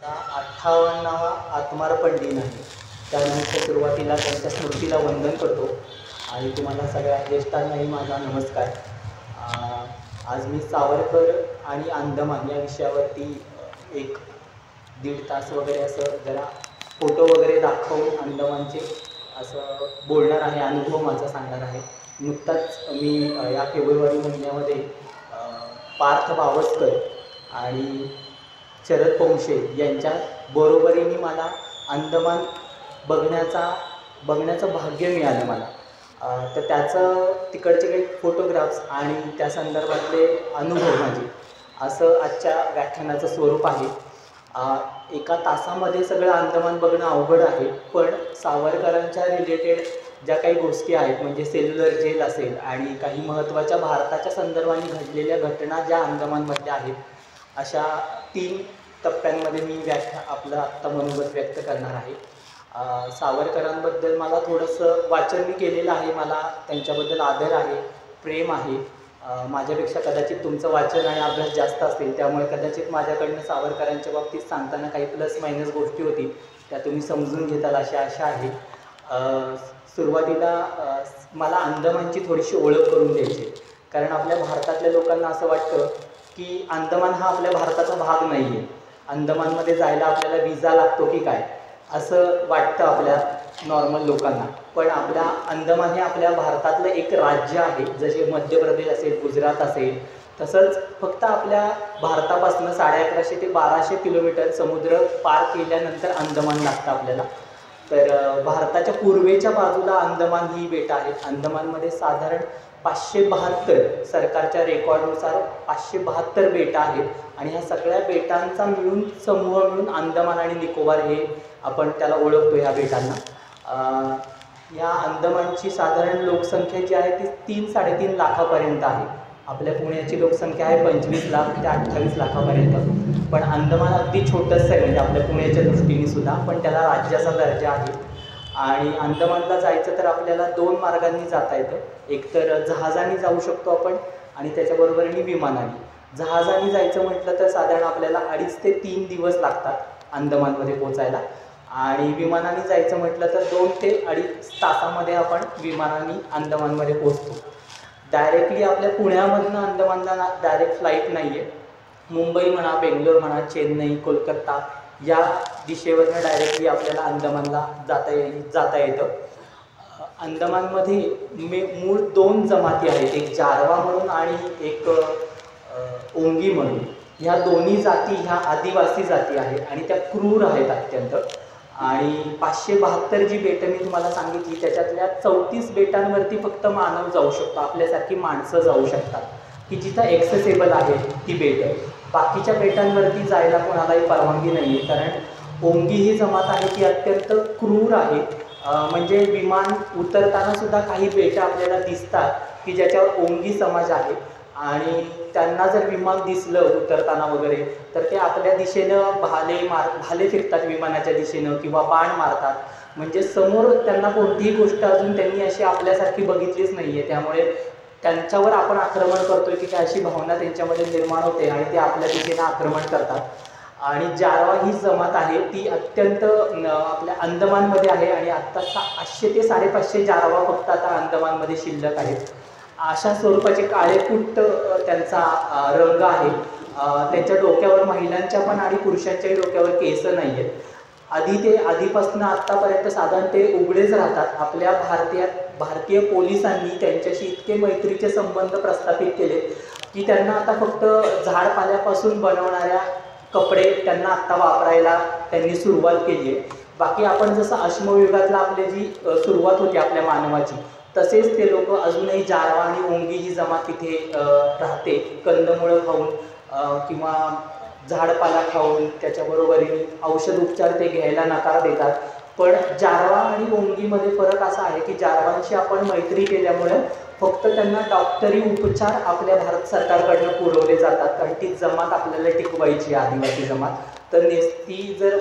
58वा आत्मार्पण दिन आहे. त्यानिमित्त सुरुवातीला त्यांच्या स्मृतीला वंदन करतो आणि तुम्हाला सगळ्या ज्येष्ठांनाही माझा नमस्कार. आज मी सावरकर आणि अंदमान या विषयावरती 1-1.5 तास वगैरे असं जरा फोटो वगैरे दाखवून अंदमानचे असं बोलणार आहे, अनुभव माझा सांगणार आहे. नुकताच मी या फेब्रुवारी महिन्यामध्ये पार्थ बावस्कर आणि शरद पोंक्षे यांच्या बरोबरीने मला अंदमान बघण्याचं भाग्य मिळालं मला. तर त्याचं तिकडचे काही फोटोग्राफ्स आणि त्या संदर्भातले अनुभव माझे असं आजच्या व्याख्यानाचं स्वरूप आहे. 1 तासामध्ये सगळं अंदमान बघणं अवघड आहे, पण सावरकरांच्या रिलेटेड ज्या काही गोष्टी आहेत म्हणजे सेल्युलर जेल असेल आणि काही महत्त्वाच्या भारताच्या संदर्भाने घडलेल्या घटना ज्या अंदमानमध्ये आहेत, अशा 3 टप्प्यांमध्ये मी आपलं आत्ता मनोगत व्यक्त करणार आहे. सावरकरांबद्दल मला थोडंसं वाचन मी केलेलं आहे, मला त्यांच्याबद्दल आदर आहे, प्रेम आहे. माझ्यापेक्षा कदाचित तुमचं वाचन आणि अभ्यास जास्त असेल, त्यामुळे कदाचित माझ्याकडनं सावरकरांच्या बाबतीत सांगताना काही प्लस मायनस गोष्टी होती त्या तुम्ही समजून घेताल अशी आशा आहे. सुरुवातीला मला अंदमानची थोडीशी ओळख करून द्यायची, कारण आपल्या भारतातल्या लोकांना असं वाटतं की अंदमान हा आपल्या भारताचा भाग नाही आहे. अंदमानमध्ये जायला आपल्याला विजा लागतो की काय असं वाटतं आपल्या नॉर्मल लोकांना, पण आपल्या अंदमान हे आपल्या भारतातलं एक राज्य आहे. जसे मध्य प्रदेश असेल, गुजरात असेल, तसंच फक्त आपल्या भारतापासून 1150 ते 1200 किलोमीटर समुद्र पार केल्यानंतर अंदमान लागतं आपल्याला. तर भारताच्या पूर्वेच्या बाजूला अंदमान ही बेटं आहेत. अंदमानमध्ये साधारण 572 सरकारच्या रेकॉर्डनुसार 572 बेटं आहेत आणि ह्या सगळ्या बेटांचा समूह मिळून अंदमान आणि निकोबार हे आपण त्याला ओळखतो. ह्या बेटांना या अंदमानची साधारण लोकसंख्या जी आहे ती 3-3.5 लाखापर्यंत आहे. आपल्या पुण्याची लोकसंख्या आहे 25 लाख ते 28 लाखापर्यंत, पण अंदमान अगदी छोटंसं आहे म्हणजे आपल्या पुण्याच्या दृष्टीने सुद्धा, पण त्याला राज्याचा दर्जा आहे. आणि अंदमानला जायचं तर आपल्याला 2 मार्गांनी जाता येतं. एक तर जहाजाने जाऊ शकतो आपण आणि त्याच्याबरोबरीने विमानाने. जहाजाने जायचं म्हटलं तर साधारण आपल्याला 2.5 ते 3 दिवस लागतात अंदमानमध्ये पोचायला, आणि विमानाने जायचं म्हटलं तर 2 ते 2.5 तासामध्ये आपण विमानाने अंदमानमध्ये पोचतो. डायरेक्टली आपल्या पुण्यामधनं अंदमानला डायरेक्ट फ्लाईट नाही आहे. मुंबई म्हणा, बेंगलोर म्हणा, चेन्नई, कोलकाता या दिशेवरनं डायरेक्टली आपल्याला अंदमानला जाता येतं. अंदमानमध्ये मूळ 2 जमाती आहेत, एक जारवा म्हणून आणि एक ओंगी म्हणून. ह्या दोन्ही जाती ह्या आदिवासी जाती आहेत आणि त्या क्रूर आहेत अत्यंत. आणि 572 जी बेटं मी तुम्हाला सांगितली त्याच्यातल्या 34 बेटांवरती फक्त मानव जाऊ शकतो, आपल्यासारखी माणसं जाऊ शकतात की जिथं ॲक्सेसेबल आहे ती बेटं. बाकीच्या बेटांवरती जायला कोणालाही परवानगी नाही आहे, कारण ओंगी ही जमात आहे ती अत्यंत क्रूर आहे. म्हणजे विमान उतरताना सुद्धा काही बेटं आपल्याला दिसतात की ज्याच्यावर ओंगी समाज आहे आणि त्यांना जर विमान दिसलं उतरताना वगैरे तर ते आपल्या दिशेनं भाले फिरतात विमानाच्या दिशेनं किंवा बाण मारतात. म्हणजे समोर त्यांना कोणतीही गोष्ट अजून त्यांनी अशी आपल्यासारखी बघितलीच नाही आहे, त्यामुळे त्यांच्यावर आपण आक्रमण करतोय की अशी भावना त्यांच्यामध्ये निर्माण होते आणि ते आपल्या दिशेनं आक्रमण करतात. आणि जारवा ही जमात आहे ती अत्यंत आपल्या अंदमानमध्ये आहे आणि आत्ता 500 ते 550 जारवा फक्त आता अंदमानमध्ये शिल्लक आहेत. अशा स्वरूपाचे काळेकुट्ट त्यांचा रंग आहे. त्यांच्या डोक्यावर महिलांच्या पण आणि पुरुषांच्याही डोक्यावर केस नाही आहेत. आधीपासून आत्तापर्यंत साधारण ते उघडेच राहतात. आपल्या भारतीय पोलिसांनी त्यांच्याशी इतके मैत्रीचे संबंध प्रस्थापित केले की त्यांना आता फक्त झाडपाल्यापासून बनवणाऱ्या कपडे त्यांना आत्ता वापरायला त्यांनी सुरुवात केली आहे. बाकी आपण जसं अश्मयुगातला आपली जी सुरुवात होती आपल्या मानवाची, तसेच ते लोक अजूनही जारवा आणि ओंगी ही जमात तिथे राहते. कंदमुळं खाऊन किंवा झाडपाला खाऊन त्याच्याबरोबरीने औषध उपचार ते घ्यायला नकार देतात. पण जारवा आणि ओंगीमध्ये फरक असा आहे की जारवांशी आपण मैत्री केल्यामुळे फक्त त्यांना डॉक्टरी उपचार आपल्या भारत सरकारकडनं पुरवले जातात, कारण ती जमात आपल्याला टिकवायची आदिवासी जमात. तर ती जर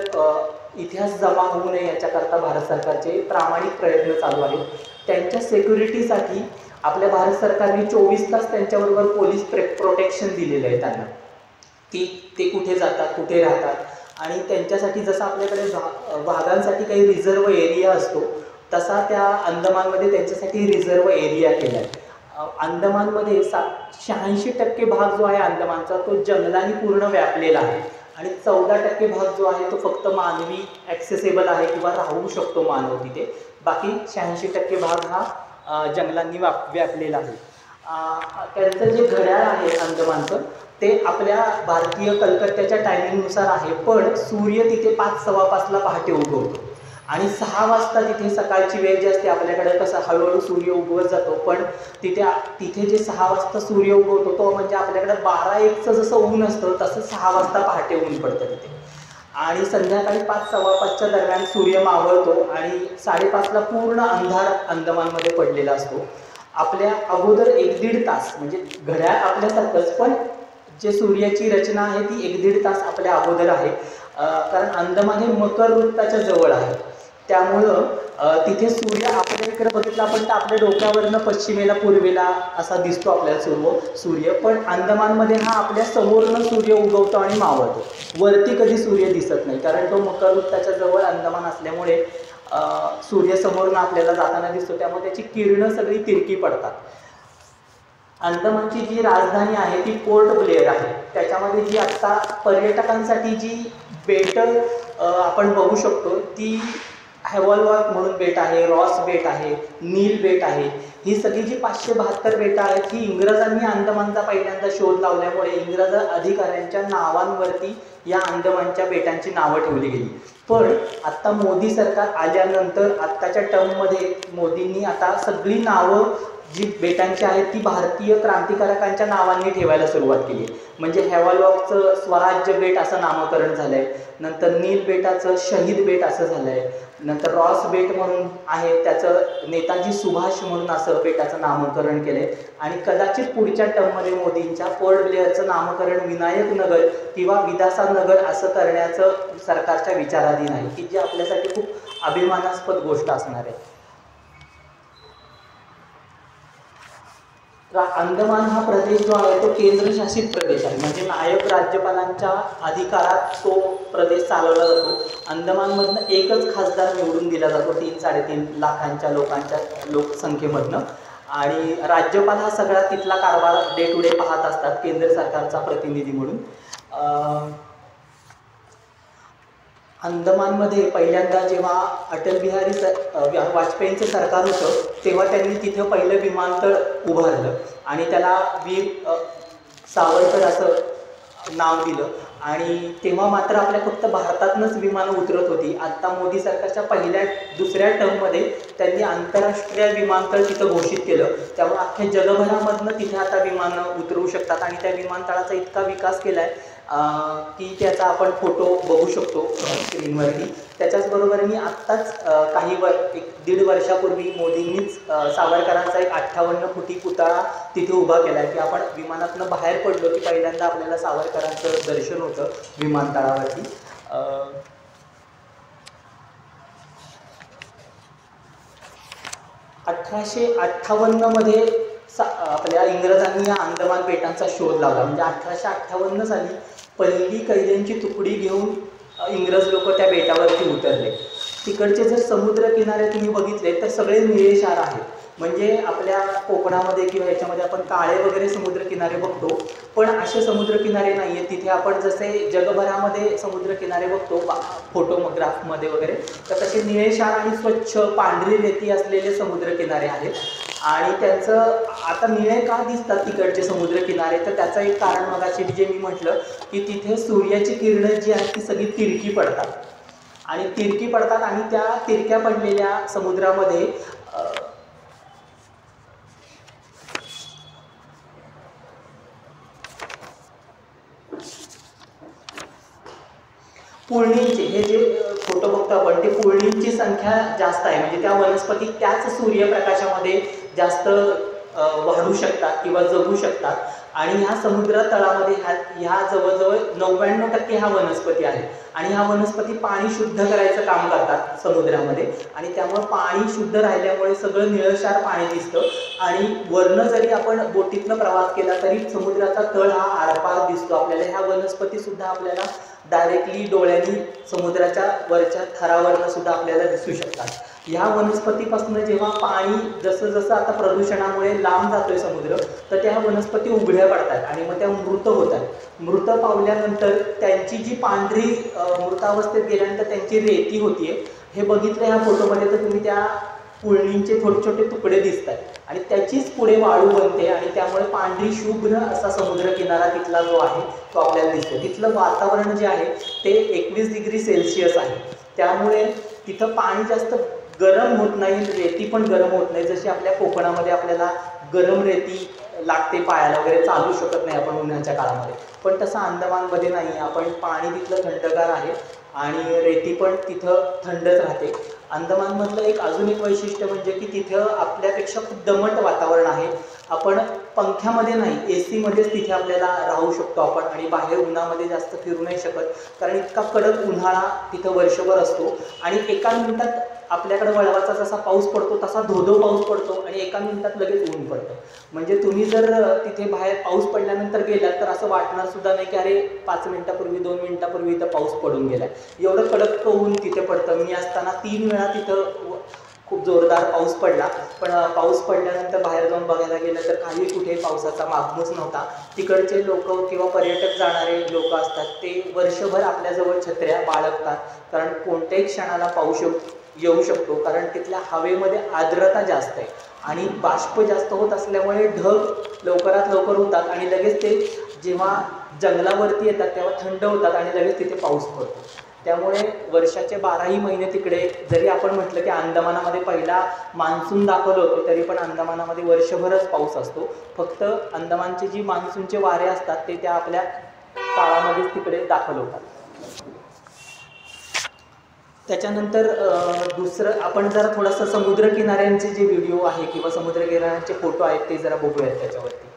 इतिहास जमा होऊ नये याच्याकरता भारत सरकारचे प्रामाणिक प्रयत्न चालू आहेत. त्यांच्या सिक्युरिटीसाठी आपल्या भारत सरकारने 24 तास त्यांच्याबरोबर पोलीस प्रोटेक्शन दिलेलं आहे त्यांना, की ते कुठे जातात, कुठे राहतात. आणि त्यांच्यासाठी जसं आपल्याकडे वाघांसाठी काही रिझर्व एरिया असतो तसा त्या अंदमानमध्ये त्यांच्यासाठी रिझर्व एरिया केला आहे. अंदमानमध्ये 86% भाग जो आहे अंदमानचा तो जंगलांनी पूर्ण व्यापलेला आहे आणि 14% भाग जो आहे तो फक्त मानवी ॲक्सेसेबल आहे किंवा राहू शकतो मानव तिथे. बाकी 86% भाग हा जंगलांनी व्यापलेला आहे. त्यांचं जे घड्याळ आहे अंदमानचं ते आपल्या भारतीय कलकत्त्याच्या टायमिंगनुसार आहे, पण सूर्य तिथे 5:15ला पहाटे उगवतो आणि 6 वाजता तिथे सकाळची वेळ जी असते आपल्याकडे कसं हळूहळू सूर्य उगवत जातो, पण तिथे जे 6 वाजता सूर्य उगवतो तो म्हणजे आपल्याकडे 12-1चं जसं ऊन असतं तसं 6 वाजता पहाटे ऊन पडतं तिथे. आणि संध्याकाळी 5:15च्या दरम्यान सूर्य मावळतो आणि 5:30ला पूर्ण अंधार अंदमानमध्ये पडलेला असतो. आपल्या अगोदर 1-1.5 तास म्हणजे घड्याळ आपल्यासारखंच, पण जे सूर्याची रचना आहे ती 1-1.5 तास आपल्या अगोदर आहे. कारण अंदमान हे मकर वृत्ताच्या जवळ आहे, त्यामुळं तिथे सूर्य आपल्या इकडे बघितला आपण तर आपल्या डोक्यावरनं पश्चिमेला पूर्वेला असा दिसतो आपल्याला सूर्य, पण अंदमानमध्ये हा आपल्या समोरनं सूर्य उगवतो आणि मावळतो. वरती कधी सूर्य दिसत नाही कारण तो मकर वृत्ताच्या जवळ अंदमान असल्यामुळे सूर्य समोरनं आपल्याला जाताना दिसतो, त्यामुळे त्याची किरणं सगळी तिरकी पडतात. अंदमानची जी राजधानी आहे ती पोर्ट ब्लेअर आहे. त्याच्यामध्ये जी आत्ता पर्यटकांसाठी जी बेटं आपण बघू शकतो ती हॅवलॉक म्हणून बेट आहे, रॉस बेट आहे, नील बेट आहे. ही सगळी जी 572 बेटं आहेत ही इंग्रजांनी अंदमानचा पहिल्यांदा शोध लावल्यामुळे इंग्रज अधिकाऱ्यांच्या नावांवरती या अंदमानच्या बेटांची नावं ठेवली गेली. पण आत्ता मोदी सरकार आल्यानंतर आत्ताच्या टर्ममध्ये मोदींनी आता सगळी नावं जी बेटांची आहेत ती भारतीय क्रांतिकारकांच्या नावांनी ठेवायला सुरुवात केली. म्हणजे हॅवलॉकचं स्वराज्य बेट असं नामकरण झालं आहे, नंतर नील बेटाचं शहीद बेट असं झालं आहे, नंतर रॉस बेट म्हणून आहे त्याचं नेताजी सुभाष म्हणून असं बेटाचं नामकरण केलं आहे. आणि कदाचित पुढच्या टर्ममध्ये मोदींच्या पोर्ट ब्लेअरचं नामकरण विनायक नगर किंवा विदासा नगर असं करण्याचं सरकारच्या विचाराधीन आहे, की जी आपल्यासाठी खूप अभिमानास्पद गोष्ट असणार आहे. अंदमान हा प्रदेश जो आहे तो केंद्रशासित प्रदेश आहे, म्हणजे नायक राज्यपालांच्या अधिकारात तो प्रदेश चालवला जातो. अंदमानमधनं एकच खासदार निवडून दिला जातो 3-3.5 लाखांच्या लोकसंख्येमधनं, आणि राज्यपाल हा सगळा तिथला कारभार डे टू डे पाहत असतात केंद्र सरकारचा प्रतिनिधी म्हणून. अंदमानमध्ये पहिल्यांदा जेव्हा अटल बिहारी वाजपेयींचं सरकार होतं तेव्हा त्यांनी तिथं पहिलं विमानतळ उभारलं आणि त्याला वीर सावरकर असं नाव दिलं. आणि तेव्हा मात्र आपल्या फक्त भारतातूनच विमानं उतरत होती. आत्ता मोदी सरकारच्या दुसऱ्या टर्ममध्ये त्यांनी आंतरराष्ट्रीय विमानतळ तिथं घोषित केलं, त्यामुळे अख्ख्या जगभरामधनं तिथे आता विमानं उतरवू शकतात. आणि त्या विमानतळाचा इतका विकास केला आहे की त्याचा आपण फोटो बघू शकतो स्क्रीनवरती. त्याच्याचबरोबर मी आत्ताच 1.5 वर्षापूर्वी मोदींनीच सावरकरांचा एक 58 फुटी पुतळा तिथे उभा केला आहे, की आपण विमानातनं बाहेर पडलो की पहिल्यांदा आपल्याला सावरकरांचं दर्शन होतं विमानतळावरती. 1858मध्ये आपल्या इंग्रजांनी या अंदमान बेटांचा शोध लावला. म्हणजे 1858 साली पहिली कैद्यांची तुकडी घेऊन इंग्रज लोक त्या बेटावरती उतरले. तिकडचे जर समुद्रकिनारे तुम्ही बघितले तर सगळे निळेशार आहेत. म्हणजे आपल्या कोकणामध्ये किंवा ह्याच्यामध्ये आपण काळे वगैरे समुद्रकिनारे बघतो, पण असे समुद्रकिनारे नाही आहेत तिथे. आपण जसे जगभरामध्ये समुद्रकिनारे बघतो फोटोग्राफमध्ये वगैरे, तर तसे निळेशार आणि स्वच्छ पांढरी रेती असलेले समुद्रकिनारे आहेत. आणि त्यांचं आता निळे का दिसतात तिकडचे समुद्रकिनारे, तर त्याचं एक कारण मगाशी जे मी म्हटलं की तिथे सूर्याची किरणं जी आहेत ती सगळी तिरकी पडतात आणि त्या तिरक्या पडलेल्या समुद्रामध्ये पुळणींचे हे जे फोटो बघतो आपण ते पुळणींची संख्या जास्त आहे. म्हणजे त्या वनस्पती त्याच सूर्यप्रकाशामध्ये जास्त वाढू शकतात किंवा जगू शकतात. आणि ह्या समुद्र तळामध्ये ह्या जवळजवळ 99% ह्या वनस्पती आहेत आणि ह्या वनस्पती पाणी शुद्ध करायचं काम करतात समुद्रामध्ये आणि त्यामुळे पाणी शुद्ध राहिल्यामुळे सगळं निळशार पाणी दिसतं आणि वरनं जरी आपण बोटीतनं प्रवास केला तरी समुद्राचा तळ हा आरपार दिसतो आपल्याला। ह्या वनस्पती सुद्धा आपल्याला डायरेक्टली डोळ्यांनी समुद्राच्या वरच्या थरावरनं सुद्धा आपल्याला दिसू शकतात। ह्या वनस्पतीपासून जेव्हा पाणी जसं जसं आता प्रदूषणामुळे लांब जातोय समुद्र तर त्या वनस्पती उघड्या पडतात आणि मग त्या मृत होतात। मृत पावल्यानंतर त्यांची जी पांढरी मृतावस्थेत गेल्यानंतर त्यांची रेती होतीये, हे बघितलं ह्या फोटोमध्ये तर तुम्ही त्या पुळणींचे छोटे छोटे तुकडे दिसतात आणि त्याचीच पुढे वाळू बनते आणि त्यामुळे पांढरी शुभ्र असा समुद्र किनारा तिथला जो आहे तो आपल्याला दिसतो। तिथलं वातावरण जे आहे ते 21 डिग्री सेल्सिअस आहे, त्यामुळे तिथं पाणी जास्त गरम होत नाही, रेती पण गरम होत नाही। जशी आपल्या कोकणामध्ये आपल्याला गरम रेती लागते पायाला वगैरे, चालू शकत नाही आपण उन्हाच्या काळामध्ये, पण तसं अंदमानमध्ये नाही। आपण पाणी तिथलं थंडगार आहे आणि रेती पण तिथं थंडच राहते। अंदमानमधलं अजून एक वैशिष्ट्य म्हणजे की तिथं आपल्यापेक्षा खूप दमट वातावरण आहे। आपण पंख्यामध्ये नाही, AC मध्येच तिथे आपल्याला राहू शकतो आपण आणि बाहेर उन्हामध्ये जास्त फिरू नाही शकत, कारण इतका कडक उन्हाळा तिथं वर्षभर असतो आणि एका मिनिटात आपल्याकडे वळवाचा जसा पाऊस पडतो तसा धोधो पाऊस पडतो आणि एका मिनिटात लगेच ऊन पडतं। म्हणजे तुम्ही जर तिथे बाहेर पाऊस पडल्यानंतर गेलात तर असं वाटणार सुद्धा नाही की अरे 5 मिनिटापूर्वी 2 मिनिटापूर्वी इथं पाऊस पडून गेलाय, एवढं कडक ऊन तिथे पडतं। मी असताना 3 वेळा तिथं खूप जोरदार पाऊस पडला, पण पाऊस पडल्यानंतर बाहेर जाऊन बघायला गेलं तर काही कुठे पावसाचा मागमूस नव्हता। तिकडचे लोक किंवा पर्यटक जाणारे लोक असतात ते वर्षभर आपल्याजवळ छत्र्या बाळगतात, कारण कोणत्याही क्षणाला पाऊस येऊ शकतो, कारण तिथल्या हवेमध्ये आर्द्रता जास्त आहे आणि बाष्प जास्त होत असल्यामुळे ढग लवकरात लवकर होतात आणि लगेच ते जेव्हा जंगलावरती येतात तेव्हा थंड होतात आणि लगेच तिथे पाऊस पडतो। त्यामुळे वर्षाचे 12ही महिने तिकडे, जरी आपण म्हटलं की अंदमानामध्ये पहिला मान्सून दाखवलं होतं तरी पण अंदमानामध्ये वर्षभरच पाऊस असतो। फक्त अंदमानचे जी मान्सूनचे वारे असतात ते त्या आपल्या काळामध्येच तिकडे दाखल होतात। त्याच्यानंतर दुसरं आपण जरा थोडंसं समुद्रकिनाऱ्यांचे जे व्हिडिओ आहे किंवा समुद्रकिनाऱ्यांचे फोटो आहेत ते जरा बघूयात त्याच्यावरती।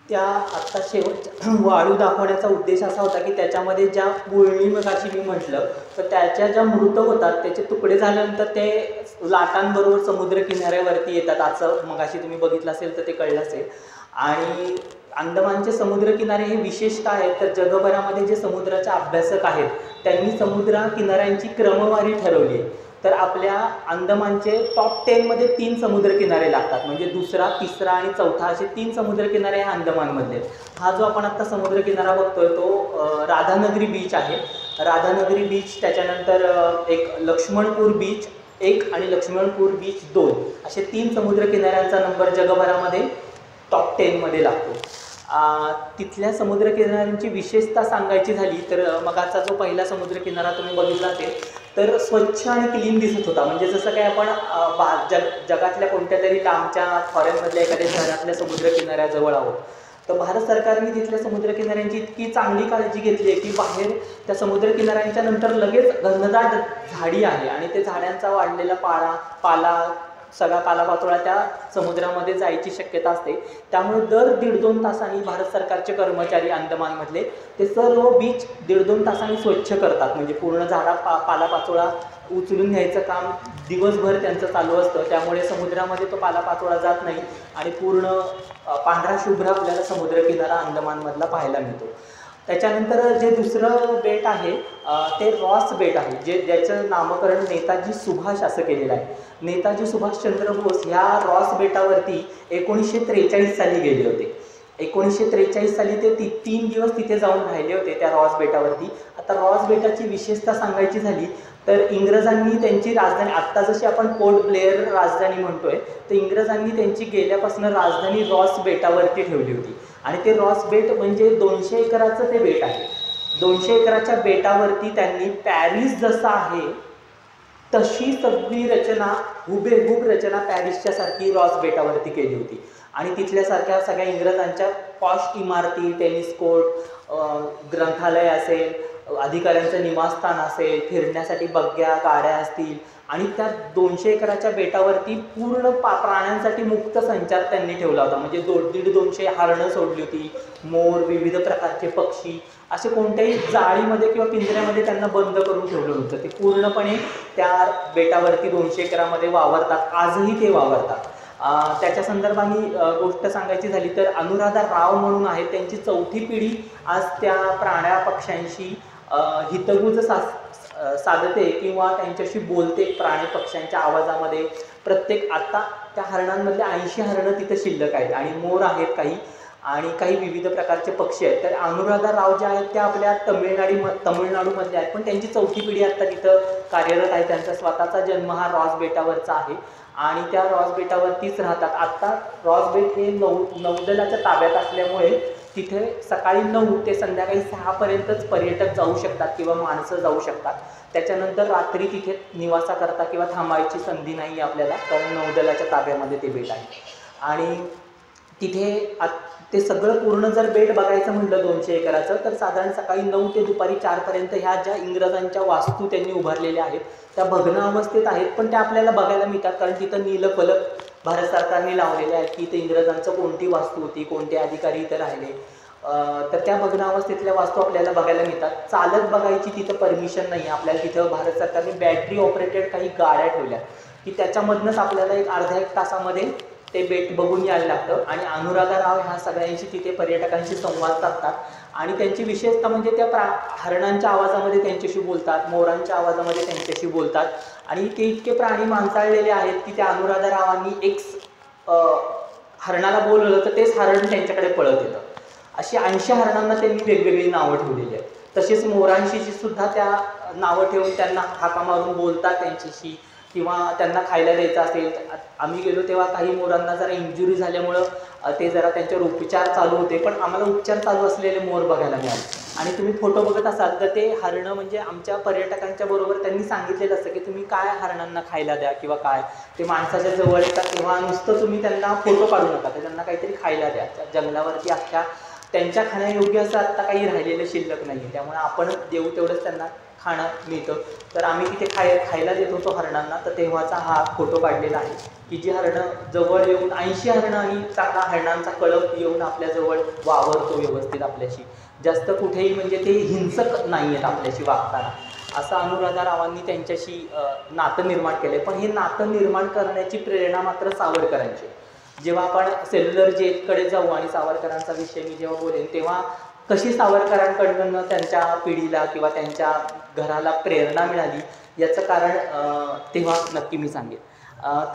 त्या आत्ता शेवटच्या वाळू दाखवण्याचा उद्देश असा होता की त्याच्यामध्ये ज्या पुळणी मगाशी मी म्हटलं तर त्याच्या ज्या मृत होतात त्याचे तुकडे झाल्यानंतर ते लाटांबरोबर समुद्र किनाऱ्यावरती येतात, असं मगाशी तुम्ही बघितलं असेल तर ते कळलं असेल। आणि अंदमानचे समुद्र किनारे हे विशेषतः आहेत, तर जगभरामध्ये जे समुद्राचे अभ्यासक आहेत त्यांनी समुद्र किनाऱ्यांची क्रमवारी ठरवली आहे। तर आपल्या अंदमानचे टॉप 10 मध्ये 3 समुद्र किनारे लागतात, म्हणजे दुसरा, तिसरा आणि चौथा असे 3 समुद्र किनारे हे अंदमानमधले। हा जो आपण आता समुद्र किनारा बघतोय तो राधानगरी बीच आहे। राधानगरी बीच, त्याच्यानंतर एक लक्ष्मणपूर बीच 1 आणि लक्ष्मणपूर बीच 2 असे 3 समुद्र किनाऱ्यांचा नंबर जगभरामध्ये टॉप 10 मध्ये लागतो। तिथल्या समुद्र किनाऱ्यांची विशेषता सांगायची झाली तर मगाचा जो पहिला समुद्र किनारा तुम्ही बघितला असेल तर स्वच्छ आणि क्लीन दिसत होता, म्हणजे जसं काय आपण जगातल्या कोणत्या तरी लांबच्या फॉरेनमधल्या एखाद्या शहरातल्या समुद्र किनाऱ्याजवळ आहोत। तर भारत सरकारने तिथल्या समुद्रकिनाऱ्यांची इतकी चांगली काळजी घेतली आहे की बाहेर त्या समुद्रकिनाऱ्यांच्या नंतर लगेच घनदाट झाडी आहे आणि ते झाडांचा वाढलेला पाला सगळा पालापाचोळा त्या समुद्रामध्ये जायची शक्यता असते. त्यामुळे दर 1.5-2 तासांनी भारत सरकारचे कर्मचारी अंदमानमधले ते सर्व बीच 1.5-2 तासांनी स्वच्छ करतात. म्हणजे पूर्ण पालापाचोळा उचलून न्यायचं काम दिवसभर त्यांचं चालू असतं. त्यामुळे समुद्रामध्ये तो पालापाचोळा जात नाही आणि पूर्ण पांढरा शुभ्र आपल्याला समुद्रकिनारा अंदमानमधला पाहायला मिळतो. त्याच्यानंतर जे दुसरं बेट आहे ते रॉस बेट आहे, ज्याचं नामकरण नेताजी सुभाष असं केलेलं आहे. नेताजी सुभाषचंद्र बोस ह्या रॉस बेटावरती 1943 साली गेले होते. 1943 साली ते 3 दिवस तिथे जाऊन राहिले होते त्या रॉस बेटावरती. आता रॉस बेटाची विशेषता सांगायची झाली तर इंग्रजांनी त्यांची राजधानी, आत्ता जशी आपण पोर्ट ब्लेअर राजधानी म्हणतोय, तर इंग्रजांनी त्यांची गेल्यापासून राजधानी रॉस बेटावरती ठेवली होती. आणि ते रॉस बेट म्हणजे 200 एकराचं ते बेट आहे. 200 एकराच्या बेटावरती त्यांनी पॅरिस जसं आहे तशी सगळी रचना, हुबेहूब रचना पॅरिसच्या सारखी रॉस बेटावरती केली होती. आणि तिथल्यासारख्या सगळ्या इंग्रजांच्या पॉश इमारती, टेनिस कोर्ट, ग्रंथालय असेल, अधिकाऱ्यांचं निवासस्थान असेल, फिरण्यासाठी बग्ग्या गाड्या असतील आणि त्या 200 एकराच्या बेटावरती पूर्ण प्राण्यांसाठी मुक्त संचार त्यांनी ठेवला होता. म्हणजे 150-200 हरणं सोडली होती, मोर, विविध प्रकारचे पक्षी, असे कोणत्याही जाळीमध्ये किंवा पिंजऱ्यामध्ये त्यांना बंद करून ठेवलं होतं. ते पूर्णपणे त्या बेटावरती 200 एकरामध्ये वावरतात, आजही ते वावरतात. त्याच्या संदर्भाने गोष्ट सांगायची झाली तर अनुराधा राव म्हणून आहेत, त्यांची 4थी पिढी आज त्या प्राण्या पक्ष्यांशी हितगुज साधते किंवा त्यांच्याशी बोलते प्राणी पक्ष्यांच्या आवाजामध्ये. प्रत्येक आता त्या हरणांमधले 80 हरणं तिथं शिल्लक आहेत आणि मोर आहेत काही आणि काही विविध प्रकारचे पक्षी आहेत. तर अनुराधा राव ज्या आहेत त्या आपल्या तमिळनाडूमधल्या आहेत, पण त्यांची 4थी पिढी आता तिथं कार्यरत आहे. त्यांचा स्वतःचा जन्म हा रॉस बेटावरचा आहे आणि त्या रॉस बेटावरतीच राहतात. आत्ता रॉस बेट हे नौदलाच्या ताब्यात असल्यामुळे तिथे सकाळी 9 ते संध्याकाळी 6 पर्यंतच पर्यटक जाऊ शकतात किंवा माणसं जाऊ शकतात. त्याच्यानंतर रात्री तिथे निवासा करता किंवा थांबायची संधी नाही आपल्याला, कारण नौदलाच्या ताब्यामध्ये ते बेट आहे. आणि तिथे ते सगळं पूर्ण जर बेट बघायचं म्हटलं 200 एकराचं तर साधारण सकाळी 9 ते दुपारी 4 पर्यंत ह्या ज्या इंग्रजांच्या वास्तू त्यांनी उभारलेल्या आहेत त्या भग्न अवस्थेत आहेत, पण त्या आपल्याला बघायला मिळतात. कारण तिथं नीलफलक भारत सरकारने लावलेले आहेत की इथे इंग्रजांचं कोणती वास्तू होती, कोणते अधिकारी इथं राहिले. तर त्या भग्न अवस्थेतल्या वास्तू आपल्याला बघायला मिळतात. चालत बघायची तिथं परमिशन नाही आपल्याला. तिथं भारत सरकारने बॅटरी ऑपरेटेड काही गाड्या ठेवल्या की त्याच्यामधनंच आपल्याला एक अर्ध्या-1 तासामध्ये ते बेट बघून यायला लागतं. आणि अनुराधा राव ह्या सगळ्यांशी तिथे पर्यटकांशी संवाद साधतात आणि त्यांची विशेषता म्हणजे त्या हरणांच्या आवाजामध्ये त्यांच्याशी बोलतात, मोरांच्या आवाजामध्ये त्यांच्याशी बोलतात. आणि ते इतके प्राणी माणसाळलेले आहेत की त्या अनुराधा रावांनी एक हरणाला बोलवलं तर तेच हरण त्यांच्याकडे पळत येतं. अशी 80 हरणांना त्यांनी वेगवेगळी नावं ठेवलेली आहेत. तसेच मोरांशी सुद्धा त्या नावं ठेवून त्यांना हाका मारून बोलतात त्यांच्याशी, किंवा त्यांना खायला द्यायचं असेल. आम्ही गेलो तेव्हा काही मोरांना जरा इंजुरी झाल्यामुळं ते जरा त्यांच्यावर उपचार चालू होते, पण आम्हाला उपचार चालू असलेले मोर बघायला मिळाले. आणि तुम्ही फोटो बघत असाल तर ते हरणं म्हणजे आमच्या पर्यटकांच्या बरोबर त्यांनी सांगितलेलं असतं की तुम्ही काय हरणांना खायला द्या किंवा काय. ते माणसाच्या जवळ येतात तेव्हा नुसतं तुम्ही त्यांना फोटो काढू नका, तर त्यांना काहीतरी खायला द्या. त्या जंगलावरती अख्ख्या त्यांच्या खाण्यायोग्य असं आत्ता काही राहिलेलं शिल्लक नाही, त्यामुळे आपण देऊ तेवढंच त्यांना खाणं मिळतं. तर आम्ही तिथे खायला देत होतो हरणांना. तर तेव्हाचा हा फोटो काढलेला आहे की जी हरणं जवळ येऊन 80 हरणं आणि चांगला हरणांचा कळप येऊन आपल्याजवळ वावरतो व्यवस्थित आपल्याशी. जास्त कुठेही म्हणजे ते हिंसक नाही आहेत आपल्याशी वागताना. असं अनुराधा रावांनी त्यांच्याशी नातं निर्माण केलं. पण हे नातं निर्माण करण्याची प्रेरणा मात्र सावरकरांची. जेव्हा आपण सेल्युलर जेटकडे जाऊ आणि सावरकरांचा विषय मी जेव्हा बोलेन तेव्हा कशी सावरकरांकडून त्यांच्या पिढीला किंवा त्यांच्या घराला प्रेरणा मिळाली याचं कारण तेव्हा नक्की मी सांगेन.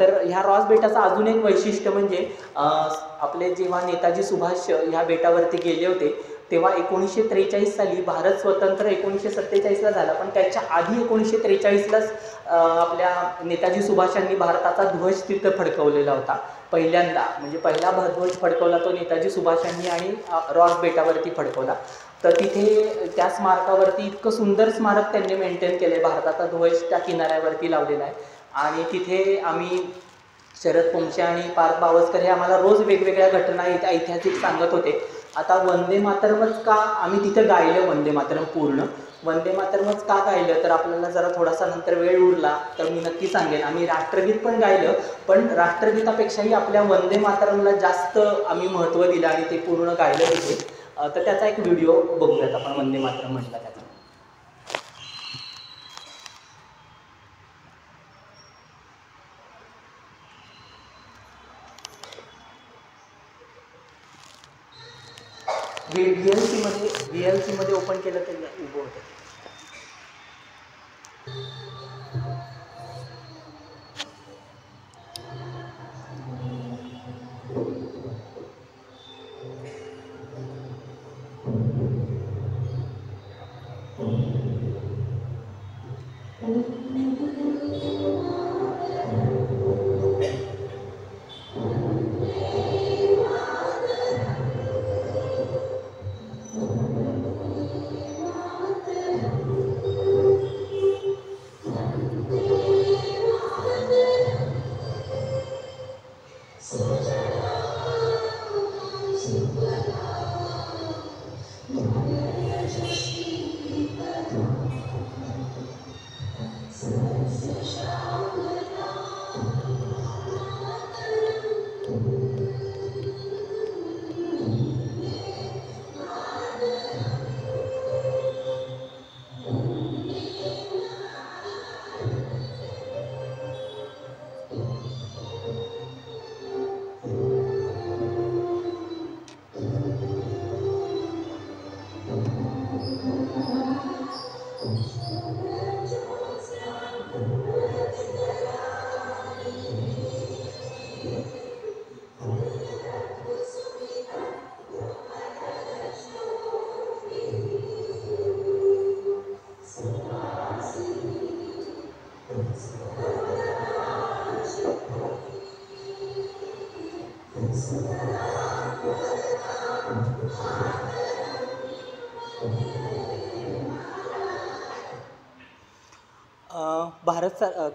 तर ह्या रॉस बेटाचं अजून एक वैशिष्ट्य म्हणजे आपले जेव्हा नेताजी सुभाष ह्या बेटावरती गेले होते तेव्हा 1943 साली भारत स्वतंत्र 1947ला झाला, पण त्याच्या आधी 1943लाच आपल्या नेताजी सुभाषांनी भारताचा ध्वज तिथं फडकवलेला होता पहिल्यांदा. म्हणजे पहिला ध्वज फडकवला तो नेताजी सुभाषांनी आणि रॉस बेटावरती फडकवला. तर तिथे त्या स्मारकावरती इतकं सुंदर स्मारक त्यांनी मेंटेन केलं आहे. भारताचा ध्वज त्या किनाऱ्यावरती लावलेला आहे आणि तिथे आम्ही शरद पोंक्षे आणि पार्थ बावस्कर हे आम्हाला रोज वेगवेगळ्या घटना ऐतिहासिक सांगत होते. आता वंदे मातरमच का आम्ही तिथं गायलं, वंदे मातरम पूर्ण वंदे मातरमच का गायलं, तर आपल्याला जरा थोडासा नंतर वेळ उरला तर मी नक्की सांगेन. आम्ही राष्ट्रगीत पण गायलं, पण राष्ट्रगीतापेक्षाही आपल्या वंदे मातरमला जास्त आम्ही महत्त्व दिलं आणि ते पूर्ण गायलं तिथे. तर त्याचा एक व्हिडिओ बघूयात आपण, वंदे मातरम म्हटलं त्याचा. VLC मध्ये ओपन केलं तर उभं होतं.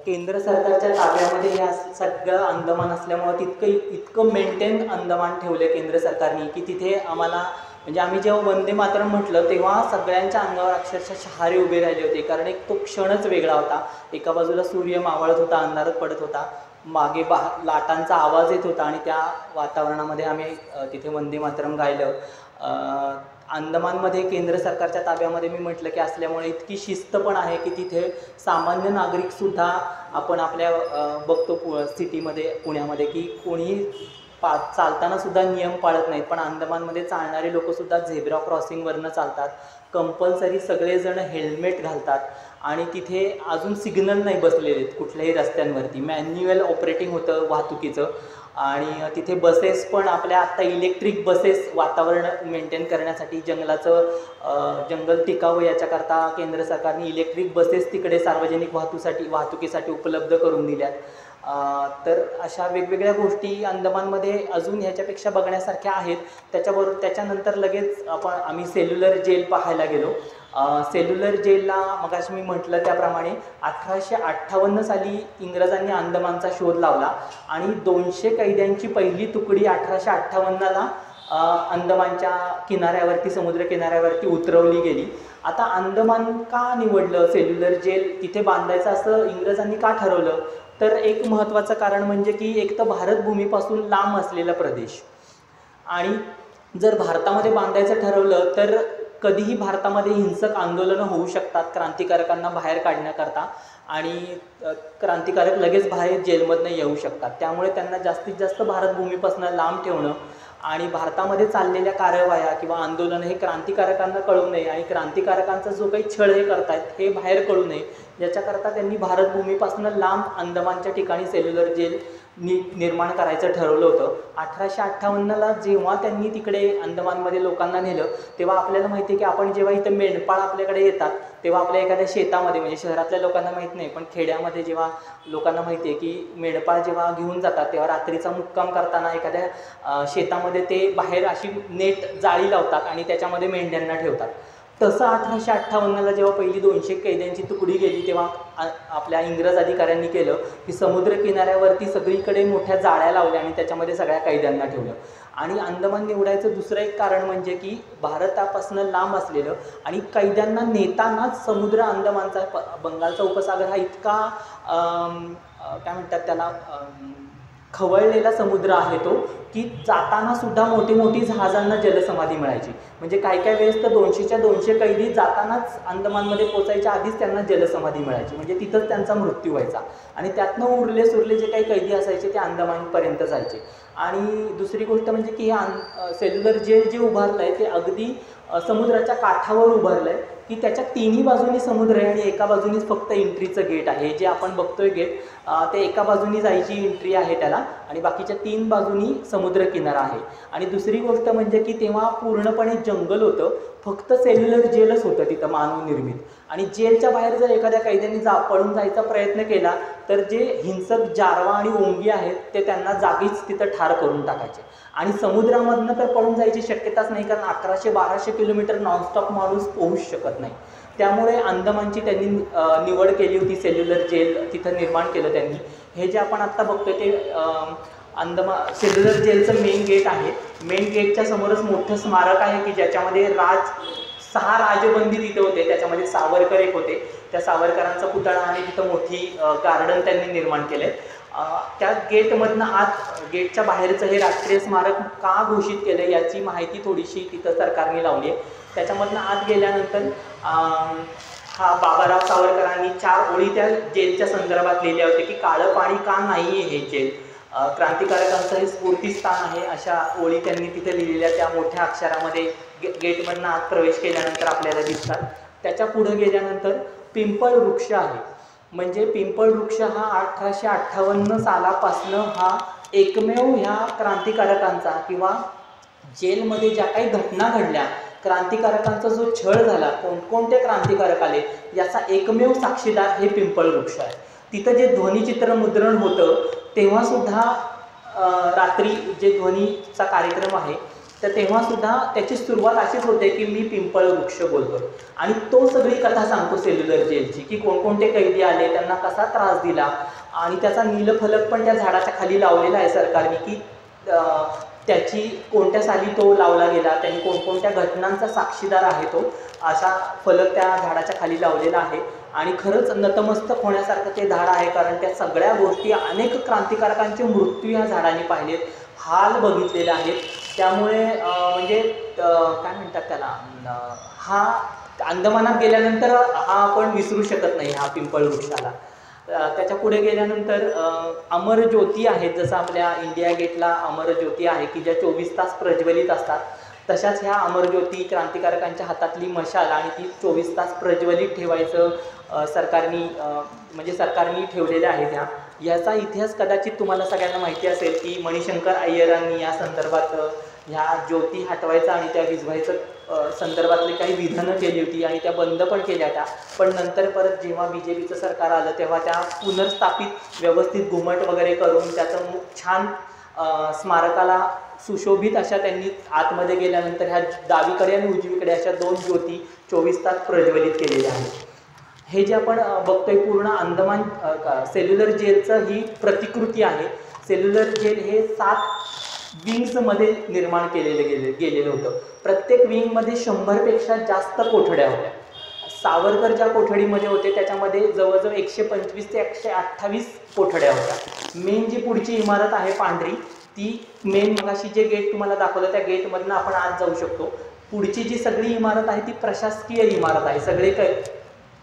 केंद्र सरकारच्या ताब्यामध्ये हे सगळं अंदमान असल्यामुळं इतकं मेंटेन अंदमान ठेवलं केंद्र सरकारने की तिथे आम्हाला म्हणजे आम्ही जेव्हा वंदे मातरम म्हटलं तेव्हा सगळ्यांच्या अंगावर अक्षरशः शहारे उभे राहिले होते, कारण एक तो क्षणच वेगळा होता. एका बाजूला सूर्य मावळत होता, अंधारत पडत होता, मागे लाटांचा आवाज येत होता आणि त्या वातावरणामध्ये आम्ही तिथे वंदे मातरम गायलं. अंदमानमध्ये केंद्र सरकारच्या ताब्यामध्ये मी म्हटलं की असल्यामुळे इतकी शिस्त पण आहे की तिथे सामान्य नागरिकसुद्धा आपण आपल्या बघतो सिटीमध्ये पुण्यामध्ये की कोणी चालताना सुद्धा नियम पाळत नाहीत, पण अंदमानमध्ये चालणारे लोकसुद्धा झेब्रा क्रॉसिंगवरनं चालतात. कंपल्सरी सगळेजण हेल्मेट घालतात आणि तिथे अजून सिग्नल नाही बसलेले आहेत कुठल्याही रस्त्यांवरती. मॅन्युअल ऑपरेटिंग होतं वाहतुकीचं आणि तिथे बसेस पण आपल्या आत्ता इलेक्ट्रिक बसेस वातावरण मेंटेन करण्यासाठी जंगल टिकावं याच्याकरता केंद्र सरकारने इलेक्ट्रिक बसेस तिकडे सार्वजनिक वाहतुकीसाठी उपलब्ध करून दिल्यात. तर अशा वेगवेगळ्या गोष्टी अंदमानमध्ये अजून ह्याच्यापेक्षा बघण्यासारख्या आहेत. त्याच्यानंतर लगेच आम्ही सेल्युलर जेल पाहायला गेलो. सेल्युलर जेलला मगाशी मी म्हटलं त्याप्रमाणे 1858 साली इंग्रजांनी अंदमानचा शोध लावला आणि 200 कैद्यांची पहिली तुकडी 1858ला अंदमानच्या किनाऱ्यावरती समुद्र किनाऱ्यावरती उतरवली गेली. आता अंदमान का निवडलं सेल्युलर जेल तिथे बांधायचं असं इंग्रजांनी का ठरवलं, तर एक महत्त्वाचं कारण म्हणजे की एक तर भारत भूमीपासून लांब असलेला प्रदेश आणि जर भारतामध्ये बांधायचं ठरवलं तर कधीही भारतामध्ये हिंसक आंदोलनं होऊ शकतात क्रांतिकारकांना बाहेर काढण्याकरता आणि क्रांतिकारक लगेच बाहेर जेलमधनं येऊ शकतात. त्यामुळे त्यांना जास्तीत जास्त भारतभूमीपासून लांब ठेवणं आणि भारतामध्ये चाललेल्या कारवाया किंवा आंदोलनं हे क्रांतिकारकांना कळू नये आणि क्रांतिकारकांचा जो काही छळ हे करतायत हे बाहेर कळू नये याच्याकरता त्यांनी भारतभूमीपासून लांब अंदमानच्या ठिकाणी सेल्युलर जेल निर्माण करायचं ठरवलं होतं. 1858ला जेव्हा त्यांनी तिकडे अंदमानमध्ये लोकांना नेलं तेव्हा आपल्याला माहिती आहे की आपण जेव्हा इथं मेंढपाळ आपल्याकडे येतात तेव्हा आपल्या एखाद्या शेतामध्ये म्हणजे शहरातल्या लोकांना माहीत नाही पण खेड्यामध्ये जेव्हा लोकांना माहिती आहे की मेंढपाळ जेव्हा घेऊन जातात तेव्हा रात्रीचा मुक्काम करताना एखाद्या शेतामध्ये ते बाहेर अशी नेट जाळी लावतात आणि त्याच्यामध्ये मेंढ्यांना ठेवतात. तसं 1858ला जेव्हा पहिली 200 कैद्यांची तुकडी गेली तेव्हा आपल्या इंग्रज अधिकाऱ्यांनी केलं की समुद्र किनाऱ्यावरती सगळीकडे मोठ्या जाळ्या लावल्या आणि त्याच्यामध्ये सगळ्या कैद्यांना ठेवलं. आणि अंदमान निवडायचं दुसरं एक कारण म्हणजे की भारतापासून लांब असलेलं आणि कैद्यांना नेतानाच समुद्र अंदमानचा बंगालचा उपसागर हा इतका काय म्हणतात त्याला खवळलेला समुद्र आहे तो की जाताना सुद्धा मोठी मोठी जहाजांना जलसमाधी मिळायची. म्हणजे काही काही वेळेस तर 200च्या 200 कैदी जातानाच अंदमानमध्ये पोचायच्या आधीच त्यांना जलसमाधी मिळायची. म्हणजे तिथंच त्यांचा मृत्यू व्हायचा आणि त्यातनं उरले सुरले जे काही कैदी असायचे ते अंदमानपर्यंत जायचे. आणि दुसरी गोष्ट म्हणजे की हे सेल्युलर जेल जे उभारलं आहे ते अगदी समुद्राच्या काठावर उभारलं आहे की त्याच्या तिन्ही बाजूनी समुद्र आहे आणि एका बाजूनीच फक्त एंट्रीचं गेट आहे. जे आपण बघतोय गेट ते एका बाजूनी जायची एंट्री आहे त्याला आणि बाकीच्या 3 बाजूनी समुद्र किनारा आहे. आणि दुसरी गोष्ट म्हणजे की तेव्हा पूर्णपणे जंगल होतं, फक्त सेल्युलर जेलच होतं तिथं मानवनिर्मित. आणि जेलच्या बाहेर जर एखाद्या कैद्याने पळून जायचा प्रयत्न केला तर जे हिंसक जारवा आणि ओंगी आहेत ते त्यांना जागीच तिथं ठार करून टाकायचे. आणि समुद्रामधनं तर पळून जायची शक्यताच नाही, कारण 1100-1200 किलोमीटर नॉनस्टॉप माणूस पोहोचू शकत नाही. त्यामुळे अंदमानची त्यांनी निवड केली होती, सेल्युलर जेल तिथं निर्माण केलं त्यांनी. हे जे आपण आत्ता बघतोय ते सेल्युलर जेलचं मेन गेट आहे. मेन गेटच्या समोरच मोठं स्मारक आहे की ज्याच्यामध्ये 6 राजबंदी तिथे होते, त्याच्यामध्ये सावरकर एक होते. त्या सावरकरांचा पुतळा आणि तिथं मोठी गार्डन त्यांनी निर्माण केले. त्या गेटमधनं गेटच्या बाहेरचं हे राष्ट्रीय स्मारक का घोषित केलं याची माहिती थोडीशी तिथं सरकारने लावली आहे. त्याच्यामधनं आत गेल्यानंतर हा बाबाराव सावरकरांनी 4 ओळी त्या जेलच्या संदर्भात लिहिल्या होत्या की काळं पाणी का नाही आहे हे जेल, क्रांतिकारकांचं हे स्फूर्तिस्थान आहे, अशा ओळी त्यांनी तिथे लिहिलेल्या त्या मोठ्या अक्षरामध्ये गेटमधनं आत प्रवेश केल्यानंतर आपल्याला दिसतात. त्याच्या पुढे गेल्यानंतर पिंपळ वृक्ष आहे. म्हणजे पिंपळ वृक्ष हा 1858 सालापासनं हा एकमेव ह्या क्रांतिकारकांचा किंवा जेलमध्ये ज्या काही घटना घडल्या, क्रांतिकारकांचा जो छळ झाला, कोणकोणते क्रांतिकारक आले याचा एकमेव साक्षीदार हे पिंपळ वृक्ष आहे. तिथं जे ध्वनिचित्र मुद्रण होतं तेव्हासुद्धा रात्री जे ध्वनीचा कार्यक्रम आहे तर तेव्हासुद्धा त्याची सुरुवात अशीच होते की मी पिंपळ वृक्ष बोलतो आणि तो सगळी कथा सांगतो सेल्युलर जेलची की कोणकोणते कैदी आले, त्यांना कसा त्रास दिला. आणि त्याचा नीलफलक पण त्या झाडाच्या खाली लावलेला आहे सरकारने की त्याची कोणत्या साली तो लावला गेला, त्यांनी कोणकोणत्या घटनांचा साक्षीदार आहे तो, असा फलक त्या झाडाच्या खाली लावलेला आहे. आणि खरंच नतमस्तक होण्यासारखं ते झाड आहे, कारण त्या सगळ्या गोष्टी अनेक क्रांतिकारकांचे मृत्यू या झाडाने पाहिलेत, हाल बघितलेले आहेत. त्यामुळे म्हणजे काय म्हणतात त्याला, हा अंदमानात गेल्यानंतर हा आपण विसरू शकत नाही हा पिंपळ वृक्षाला. त्याच्या पुढे गेल्यानंतर अमर ज्योती आहेत. जसं आपल्या इंडिया गेटला अमर ज्योती आहे की ज्या 24 तास प्रज्वलित असतात, तशाच ह्या अमर ज्योती क्रांतिकारकांच्या हातातली मशाल आणि ती 24 तास प्रज्वलित ठेवायचं सरकारनी ठेवलेल्या आहेत. याचा इतिहास कदाचित तुम्हाला सगळ्यांना माहिती असेल की मणिशंकर अय्यरांनी या संदर्भात ह्या ज्योती हटवायचं आणि त्या विझवायचं संदर्भातली काही विधानं केली होती आणि त्या बंद पण केल्या होत्या. पण नंतर परत जेव्हा BJPचं सरकार आलं तेव्हा त्या पुनर्स्थापित व्यवस्थित घुमट वगैरे करून त्याचं छान स्मारकाला सुशोभित अशा त्यांनी आतमध्ये गेल्यानंतर ह्या डावीकडे आणि उजवीकडे अशा 2 ज्योती 24 तास प्रज्वलित केलेल्या आहेत. हे जे आपण बघतोय पूर्ण अंदमान सेल्युलर जेलचं ही प्रतिकृती आहे. सेल्युलर जेल हे 7 विंग्समध्ये निर्माण गेलेलं होतं. प्रत्येक विंगमध्ये 100पेक्षा जास्त कोठड्या होत्या. सावरकर ज्या कोठडीमध्ये होते त्याच्यामध्ये जवळजवळ 125 ते 128 कोठड्या होत्या. मेन जी पुढची इमारत आहे पांढरी, ती मेन मगाशी जे गेट तुम्हाला दाखवलं त्या गेटमधनं आपण आत जाऊ शकतो. पुढची जी सगळी इमारत आहे ती प्रशासकीय इमारत आहे. सगळे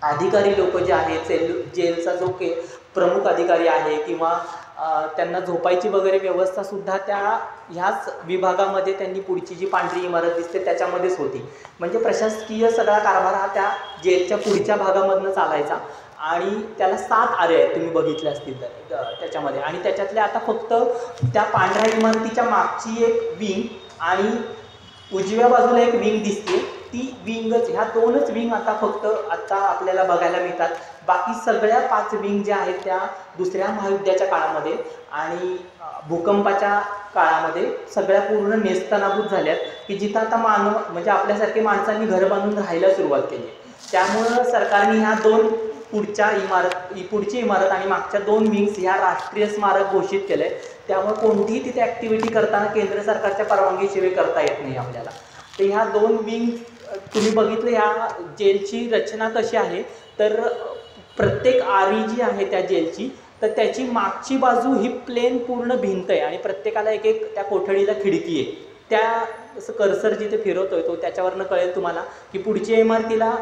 अधिकारी लोक जे आहेत, जेलचा जो प्रमुख अधिकारी आहे किंवा त्यांना झोपायची वगैरे व्यवस्थासुद्धा ह्याच विभागामध्ये त्यांनी पुढची जी पांढरी इमारत दिसते त्याच्यामध्येच होती. म्हणजे प्रशासकीय सगळा कारभार हा त्या जेलच्या पुढच्या भागामधनं चालायचा. आणि त्याला 7 आरे आहेत, तुम्ही बघितले असतील तर त्याच्यामध्ये. आणि त्याच्यातले आता फक्त त्या पांढऱ्या इमारतीच्या मागची एक विंग आणि उजव्या बाजूला एक विंग दिसते, ती विंगच, ह्या 2च विंग आता आपल्याला बघायला मिळतात. बाकी सगळ्या 5 विंग ज्या आहेत त्या दुसऱ्या महायुद्धाच्या काळामध्ये आणि भूकंपाच्या काळामध्ये सगळ्या पूर्ण नेस्तनाबूत झाल्यात, की जिथं आता मानव म्हणजे आपल्यासारखे माणसांनी घर बांधून राहायला सुरुवात केली. त्यामुळं सरकारने ह्या पुढची इमारत आणि मागच्या 2 विंग्स ह्या राष्ट्रीय स्मारक घोषित केलंय. त्यामुळे कोणतीही तिथे ॲक्टिव्हिटी करताना केंद्र सरकारच्या परवानगीशिवाय करता येत नाही आपल्याला. तर ह्या 2 विंग तुम्ही बघितलं ह्या जेलची रचना कशी आहे, तर प्रत्येक आरी जी आहे त्या जेलची, तर त्याची मागची बाजू ही प्लेन पूर्ण भिंत आहे आणि प्रत्येकाला एक एक त्या कोठडीला खिडकी आहे. त्या असं कर्सर जिथे फिरवतोय तो त्याच्यावरनं कळेल तुम्हाला की पुढच्या इमारतीला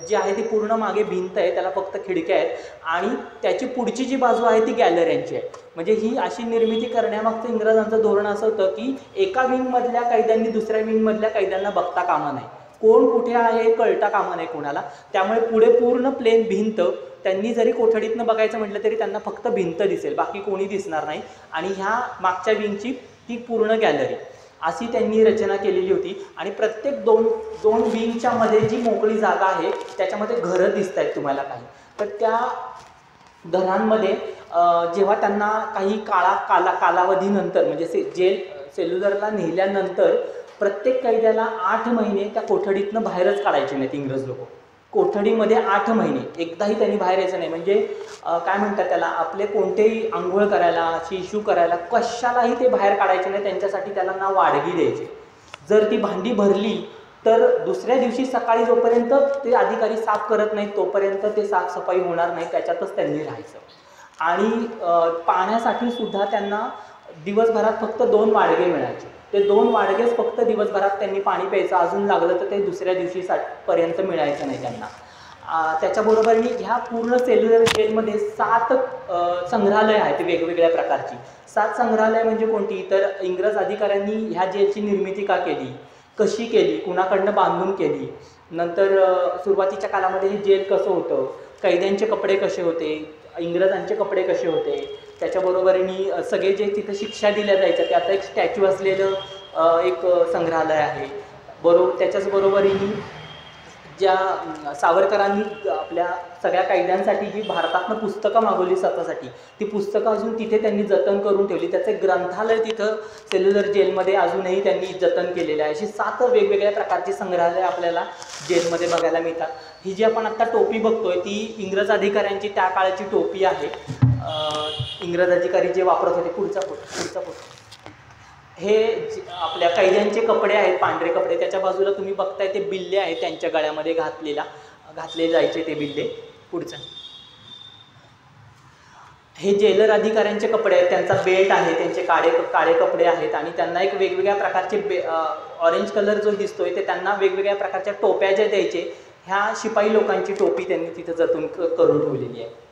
जी आहे ती पूर्ण मागे भिंत आहे, त्याला फक्त खिडक्या आहेत आणि त्याची पुढची जी बाजू आहे ती गॅलऱ्यांची आहे. म्हणजे ही अशी निर्मिती करण्यामागचं इंग्रजांचं धोरण असं होतं की एका विंगमधल्या कैद्यांनी दुसऱ्या विंगमधल्या कैद्यांना बघता कामा नाही, कोण कुठे आहे कळता कामा नाही कोणाला. त्यामुळे पुढे पूर्ण प्लेन भिंत, त्यांनी जरी कोठडीतनं बघायचं म्हटलं तरी त्यांना फक्त भिंत दिसेल, बाकी कोणी दिसणार नाही. आणि ह्या मागच्या विंगची ती पूर्ण गॅलरी अशी त्यांनी रचना केलेली होती. आणि प्रत्येक दोन विंगच्या मध्ये जी मोकळी जागा आहे त्याच्यामध्ये घरं दिसत आहेत तुम्हाला काही. तर त्या घरांमध्ये जेव्हा त्यांना काही कालावधीनंतर म्हणजे जेल सेल्युलरला नेल्यानंतर प्रत्येक कैद्याला 8 महिने त्या कोठडीतनं बाहेरच काढायचे नाहीत इंग्रज लोक. कोठडीमध्ये 8 महिने एकदाही त्यांनी बाहेर यायचं नाही. म्हणजे काय म्हणतात त्याला, आपले कोणतेही आंघोळ करायला शिशू करायला कशालाही ते बाहेर काढायचे नाही. त्यांच्यासाठी त्याला ना वाडगी द्यायचे. जर ती भांडी भरली तर दुसऱ्या दिवशी सकाळी जोपर्यंत ते अधिकारी साफ करत नाहीत तोपर्यंत ते साफसफाई होणार नाही, त्याच्यातच त्यांनी राहायचं. आणि पाण्यासाठी सुद्धा त्यांना दिवसभरात फक्त 2 वाडगे मिळायचे. ते 2 वाडगेच फक्त दिवसभरात त्यांनी पाणी प्यायचं, अजून लागलं तर ते दुसऱ्या दिवशी पर्यंत मिळायचं नाही त्यांना. त्याच्याबरोबरनी ह्या पूर्ण सेल्युलर जेलमध्ये 7 संग्रहालय आहेत वेगवेगळ्या प्रकारची. 7 संग्रहालय म्हणजे कोणती, तर इंग्रज अधिकाऱ्यांनी ह्या जेलची निर्मिती का केली, कशी केली, कुणाकडनं बांधून केली, नंतर सुरुवातीच्या काळामध्ये हे जेल कसं होतं, कैद्यांचे कपडे कसे होते, इंग्रजांचे कपडे कसे होते, त्याच्याबरोबरीने सगळे जे तिथं शिक्षा दिल्या जायच्या त्याचं एक स्टॅच्यू असलेलं एक संग्रहालय आहे. त्याच्याच बरोबरीने ज्या सावरकरांनी आपल्या सगळ्या कैद्यांसाठी जी भारतातनं पुस्तकं मागवली स्वतःसाठी, ती पुस्तकं अजून तिथे त्यांनी जतन करून ठेवली. त्याचं ग्रंथालय तिथं सेल्युलर जेलमध्ये अजूनही त्यांनी जतन केलेलं आहे. अशी 7 वेगवेगळ्या प्रकारची संग्रहालय आपल्याला जेलमध्ये बघायला मिळतात. ही जी आपण आत्ता टोपी बघतोय ती इंग्रज अधिकाऱ्यांची त्या काळाची टोपी आहे. इंग्रज अधिकारी जे वापरत होते. पुढचा फोटो हे आपल्या कैद्यांचे कपडे आहेत, पांढरे कपडे. त्याच्या बाजूला तुम्ही बघताय ते बिल्ले आहेत त्यांच्या गळ्यामध्ये घातले जायचे ते बिल्ले. पुढचा हे जेलर अधिकाऱ्यांचे कपडे आहेत, त्यांचा बेल्ट आहे, त्यांचे काळे कपडे आहेत आणि त्यांना एक वेगवेगळ्या प्रकारचे ऑरेंज कलर जो दिसतोय ते त्यांना वेगवेगळ्या प्रकारच्या टोप्या ज्या द्यायचे, ह्या शिपाई लोकांची टोपी त्यांनी तिथं जतन करून ठेवलेली आहे.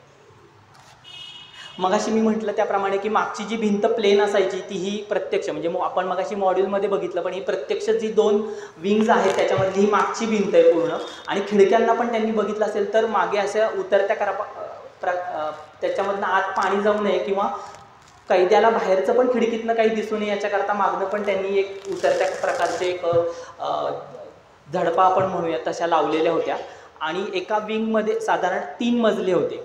मगाशी मी म्हटलं त्याप्रमाणे की मागची जी भिंत प्लेन असायची ती ही प्रत्यक्ष म्हणजे आपण मगाशी मॉड्यूलमध्ये बघितलं, पण ही प्रत्यक्ष जी 2 विंग्ज आहेत त्याच्यामधली ही मागची भिंत आहे पूर्ण. आणि खिडक्यांना पण त्यांनी बघितलं असेल तर मागे अशा उतरत्या त्याच्यामधनं आत पाणी जाऊ नये किंवा कैद्याला बाहेरचं पण खिडकीतनं काही दिसू नये याच्याकरता मागणं पण त्यांनी एक उतरत्या प्रकारचे एक झडपा आपण म्हणूया तशा लावलेल्या होत्या. आणि एका विंगमध्ये साधारण 3 मजले होते.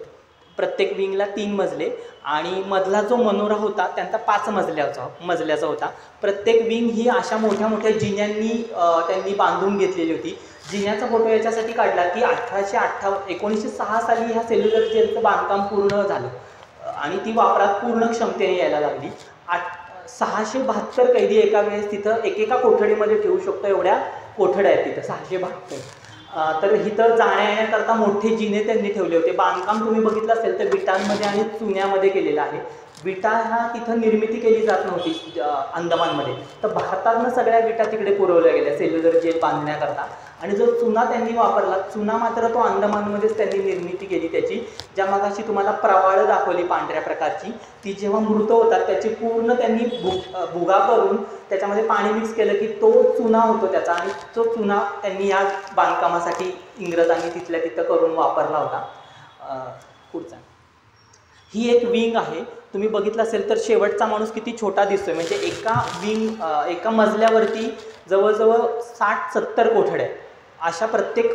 प्रत्येक विंगला 3 मजले आणि मधला जो मनोरा होता त्यांचा 5 मजल्याचा होता. प्रत्येक विंग ही अशा मोठ्या मोठ्या जिन्यांनी त्यांनी बांधून घेतलेली होती. जिन्याचा फोटो याच्यासाठी काढला की 1906 साली ह्या सेल्युलर जेलचं बांधकाम पूर्ण झालं आणि ती वापरात पूर्ण क्षमतेने यायला लागली. 672 कैदी एका वेळेस तिथं एकेका कोठडीमध्ये ठेवू शकतो एवढ्या कोठड्या आहेत तिथं 672. तर इथं जाण्या येण्याकरता मोठे जिने त्यांनी ठेवले होते. बांधकाम तुम्ही बघितलं असेल तर विटांमध्ये आणि चुन्यामध्ये केलेलं आहे. विटा ह्या तिथं निर्मिती केली जात नव्हती अंदमानमध्ये, तर भारतातनं सगळ्या विटा तिकडे पुरवल्या गेल्या सेल्युलर जेल बांधण्याकरता. आणि जो चुना त्यांनी वापरला, चुना मात्र तो अंदमानमध्येच त्यांनी निर्मिती केली त्याची. ज्या मगाशी तुम्हाला प्रवाळ दाखवली पांढऱ्या प्रकारची, ती जेव्हा मृत होतात त्याची पूर्ण त्यांनी भुगा करून त्याच्यामध्ये पाणी मिक्स केलं की तो चुना होतो त्याचा. आणि तो चुना त्यांनी या बांधकामासाठी इंग्रजांनी तिथल्या तिथं करून वापरला होता. पुढचा ही एक विंग आहे. तुम्ही बघितलं असेल तर शेवटचा माणूस किती छोटा दिसतोय. म्हणजे एका मजल्यावरती जवळजवळ 60-70 कोठड्या अशा प्रत्येक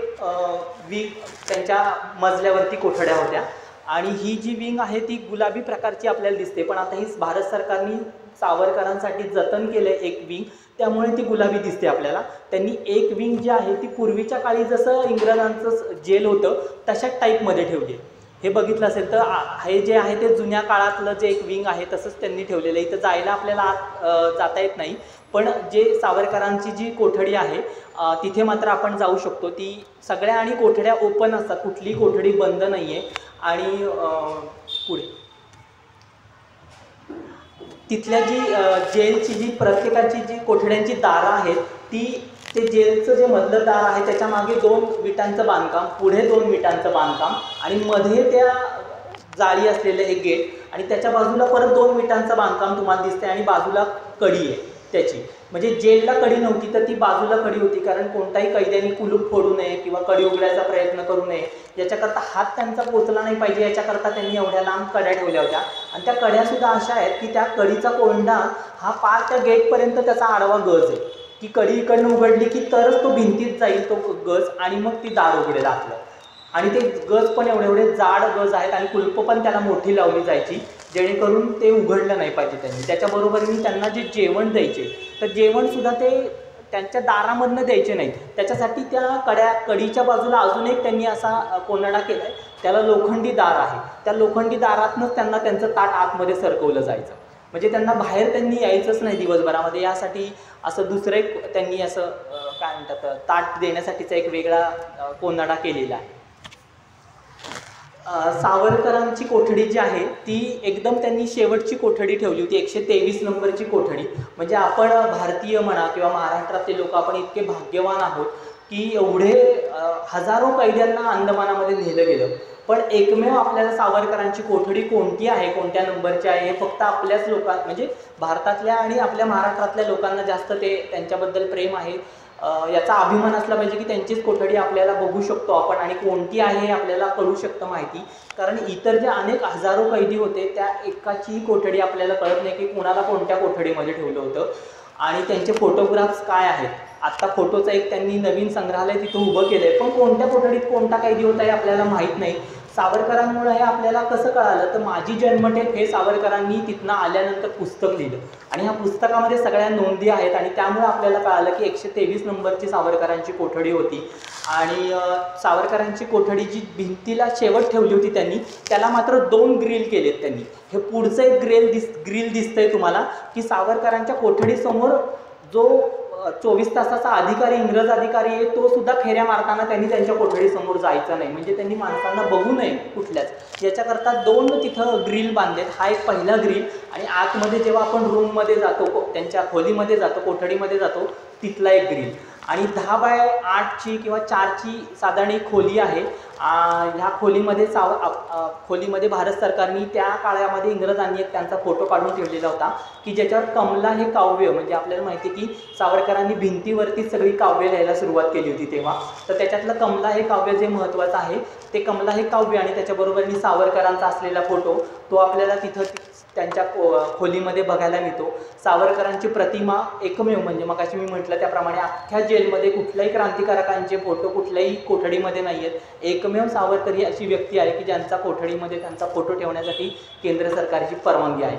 विंग त्यांच्या मजल्यावरती कोठड्या होत्या आणि ही जी विंग आहे ती गुलाबी प्रकारची आपल्याला दिसते, पण आता ही भारत सरकारने सावरकरांसाठी जतन केलं आहे एक विंग, त्यामुळे ती गुलाबी दिसते आपल्याला. त्यांनी एक विंग जी आहे ती पूर्वीच्या काळी जसं इंग्रजांचं जेल होतं तशाच टाईपमध्ये ठेवली. हे बघितलं असेल तर हे जे आहे ते जुन्या काळातलं जे एक विंग आहे तसंच त्यांनी ठेवलेलं आहे. इथं जायला आपल्याला आत जाता येत नाही, पण जे सावरकरांची जी कोठडी आहे तिथे मात्र आपण जाऊ शकतो. ती सगळ्या आणि कोठड्या ओपन असतात, कुठलीही कोठडी बंद नाही आहे. आणि पुढे तिथल्या जी जेलची जी प्रत्येकाची जी कोठड्यांची दारं आहेत ते जेलचं जे मधलं दार आहे त्याच्या मागे 2 विटांचं बांधकाम, पुढे 2 विटांचं बांधकाम आणि मध्ये त्या जाळी असलेलं एक गेट आणि त्याच्या बाजूला परत 2 विटांचं बांधकाम तुम्हाला दिसते आणि बाजूला कडी आहे त्याची. म्हणजे जेलला कडी नव्हती तर ती बाजूला कडी होती, कारण कोणताही कैद्याने कुलूप फोडू नये किंवा कडी उघडायचा प्रयत्न करू नये याच्याकरता हात त्यांचा पोचला नाही पाहिजे याच्याकरता त्यांनी एवढ्या लांब कड्या ठेवल्या होत्या. आणि त्या कड्यासुद्धा अशा आहेत की त्या कडीचा कोंडा हा पार त्या गेटपर्यंत त्याचा आडवा गज आहे की कडी इकडनं उघडली की तरच तो भिंतीत जाईल तो गज आणि मग ती दार उघडेल आतलं. आणि ते गज पण एवढे जाड गज आहेत आणि कुलपं पण त्याला मोठी लावली जायची जेणेकरून ते उघडलं नाही पाहिजे त्यांनी. त्याच्याबरोबरीने त्यांना जे जेवण द्यायचे तर जेवणसुद्धा ते त्यांच्या दारामधनं द्यायचे नाहीत. त्याच्यासाठी त्या कडीच्या बाजूला अजून एक त्यांनी असा कोनाडा केला आहे, त्याला लोखंडी दार आहे. त्या लोखंडी दारातनंच त्यांना त्यांचं ताट आतमध्ये सरकवलं जायचं. म्हणजे त्यांना बाहेर त्यांनी यायचंच नाही दिवसभरामध्ये. यासाठी असं दुसरं एक त्यांनी असं काय म्हणतात ताट देण्यासाठीचा एक वेगळा कोनाडा केलेला आहे. सावरकरांची कोठडी जी आहे ती एकदम त्यांनी शेवटची कोठडी ठेवली होती, 123 नंबरची कोठडी. म्हणजे आपण भारतीय म्हणा किंवा महाराष्ट्रातले लोक आपण इतके भाग्यवान आहोत की एवढे हजारो कैद्यांना अंदमानामध्ये नेलं गेलं, पण एकमेव आपल्याला सावरकरांची कोठडी कोणती आहे, कोणत्या नंबरची आहे हे फक्त आपल्याच म्हणजे भारतातल्या आणि आपल्या महाराष्ट्रातल्या लोकांना जास्त त्यांच्याबद्दल प्रेम आहे. याचा अभिमान असला पाहिजे की त्यांचीच कोठडी आपल्याला बघू शकतो आपण आणि कोणती आहे हे आपल्याला कळू शकतं माहिती. कारण इतर जे अनेक हजारो कैदी होते त्या एकाचीही कोठडी आपल्याला कळत नाही की कोणाला कोणत्या कोठडीमध्ये ठेवलं होतं. आणि त्यांचे फोटोग्राफ्स काय आहेत, आत्ता फोटोचं एक त्यांनी नवीन संग्रहालय तिथं उभं केलं आहे, पण कोणत्या कोठडीत कोणता कैदी होता हे आपल्याला माहीत नाही. सावरकरांमुळे हे आपल्याला कसं कळालं तर माझी जन्मठेप हे सावरकरांनी तिथनं आल्यानंतर पुस्तक लिहिलं आणि ह्या पुस्तकामध्ये सगळ्या नोंदी आहेत आणि त्यामुळे आपल्याला कळालं की 123 नंबरची सावरकरांची कोठडी होती. आणि सावरकरांची कोठडी जी भिंतीला शेवट ठेवली होती त्यांनी त्याला मात्र 2 ग्रिल केलेत त्यांनी. हे पुढचं एक ग्रिल दिसतंय तुम्हाला की सावरकरांच्या कोठडीसमोर जो 24 तासाचा अधिकारी इंग्रज अधिकारी आहे तो सुद्धा फेऱ्या मारताना त्यांनी त्यांच्या कोठडीसमोर जायचं नाही, म्हणजे त्यांनी माणसांना बघू नये कुठल्याच याच्याकरता 2 तिथं ग्रिल बांधलेत. हा एक पहिला ग्रिल आणि आतमध्ये जेव्हा आपण रूममध्ये जातो त्यांच्या खोलीमध्ये जातो कोठडीमध्ये जातो तिथला एक ग्रिल. आणि 10 बाय 8ची किंवा 4ची साधारण एक खोली आहे. ह्या खोलीमध्ये भारत सरकारने त्या काळामध्ये इंग्रजांनी एक त्यांचा फोटो काढून ठेवलेला होता की ज्याच्यावर कमला हे काव्य, म्हणजे आपल्याला माहिती आहे की सावरकरांनी भिंतीवरती सगळी काव्य लिहायला सुरुवात केली होती तेव्हा, तर त्याच्यातलं कमला हे काव्य जे महत्त्वाचं आहे ते कमला हे काव्य आणि त्याच्याबरोबरनी सावरकरांचा असलेला फोटो तो आपल्याला तिथं त्यांच्या खोलीमध्ये बघायला मिळतो. सावरकरांची प्रतिमा एकमेव, म्हणजे मगाशी मी म्हटलं त्याप्रमाणे अख्ख्या जेलमध्ये कुठल्याही क्रांतिकारकांचे फोटो कुठल्याही कोठडीमध्ये नाही आहेत. एकमेव सावरकर ही अशी व्यक्ती आहे की ज्यांचा कोठडीमध्ये त्यांचा फोटो ठेवण्यासाठी केंद्र सरकारची परवानगी आहे.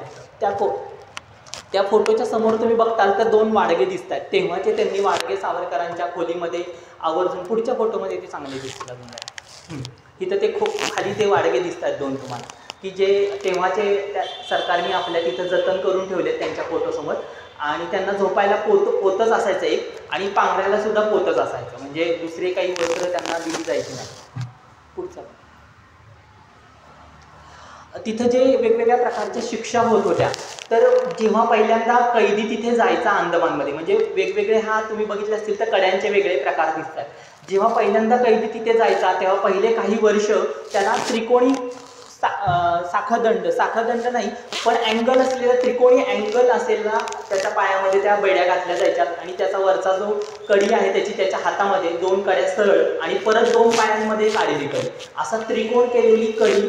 त्या फोटोच्या समोर तुम्ही बघताल तर 2 वाडगे दिसत आहेत. तेव्हाचे त्यांनी वाडगे सावरकरांच्या खोलीमध्ये आवर्जून, पुढच्या फोटोमध्ये ते चांगले दिसतात. इथं ते खाली ते वाडगे दिसत आहेत 2 तुम्हाला की जे तेव्हाचे त्या सरकारने आपल्या तिथं जतन करून ठेवले त्यांच्या फोटोसमोर. आणि त्यांना झोपायला पोतच असायचं एक आणि पांघरायला सुद्धा पोतच असायचं, म्हणजे दुसरे काही वस्त्र त्यांना दिली जायची नाही. पुढचं तिथं जे वेगवेगळ्या प्रकारच्या शिक्षा होत होत्या तर जेव्हा पहिल्यांदा कैदी तिथे जायचा अंदमानमध्ये, म्हणजे वेगवेगळे तुम्ही बघितले असतील तर कड्यांचे वेगळे प्रकार दिसतात. जेव्हा पहिल्यांदा कैदी तिथे जायचा तेव्हा पहिले काही वर्ष त्याला त्रिकोणी साखदंड नाही पण अँगल असलेला त्रिकोणी अँगल असेल त्याच्या पायामध्ये त्या बेड्या घातल्या जायच्यात आणि त्याचा वरचा जो कडी आहे त्याच्या हातामध्ये 2 कड्या सरळ आणि परत 2 पायांमध्ये आलेली कडी, असा त्रिकोण केलेली कडी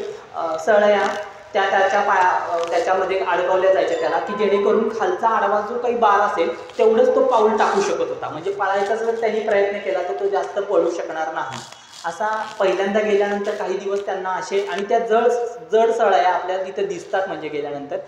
सळया त्याच्यामध्ये अडकवल्या जायच्या त्याला, की जेणेकरून खालचा आडवा जो काही बार असेल तेवढंच तो पाऊल टाकू शकत होता. म्हणजे पळायचा जर त्यांनी प्रयत्न केला तर तो जास्त पळू शकणार नाही. असा पहिल्यांदा गेल्यानंतर काही दिवस त्यांना असे, आणि त्या जड सळया आपल्याला तिथे दिसतात, म्हणजे गेल्यानंतर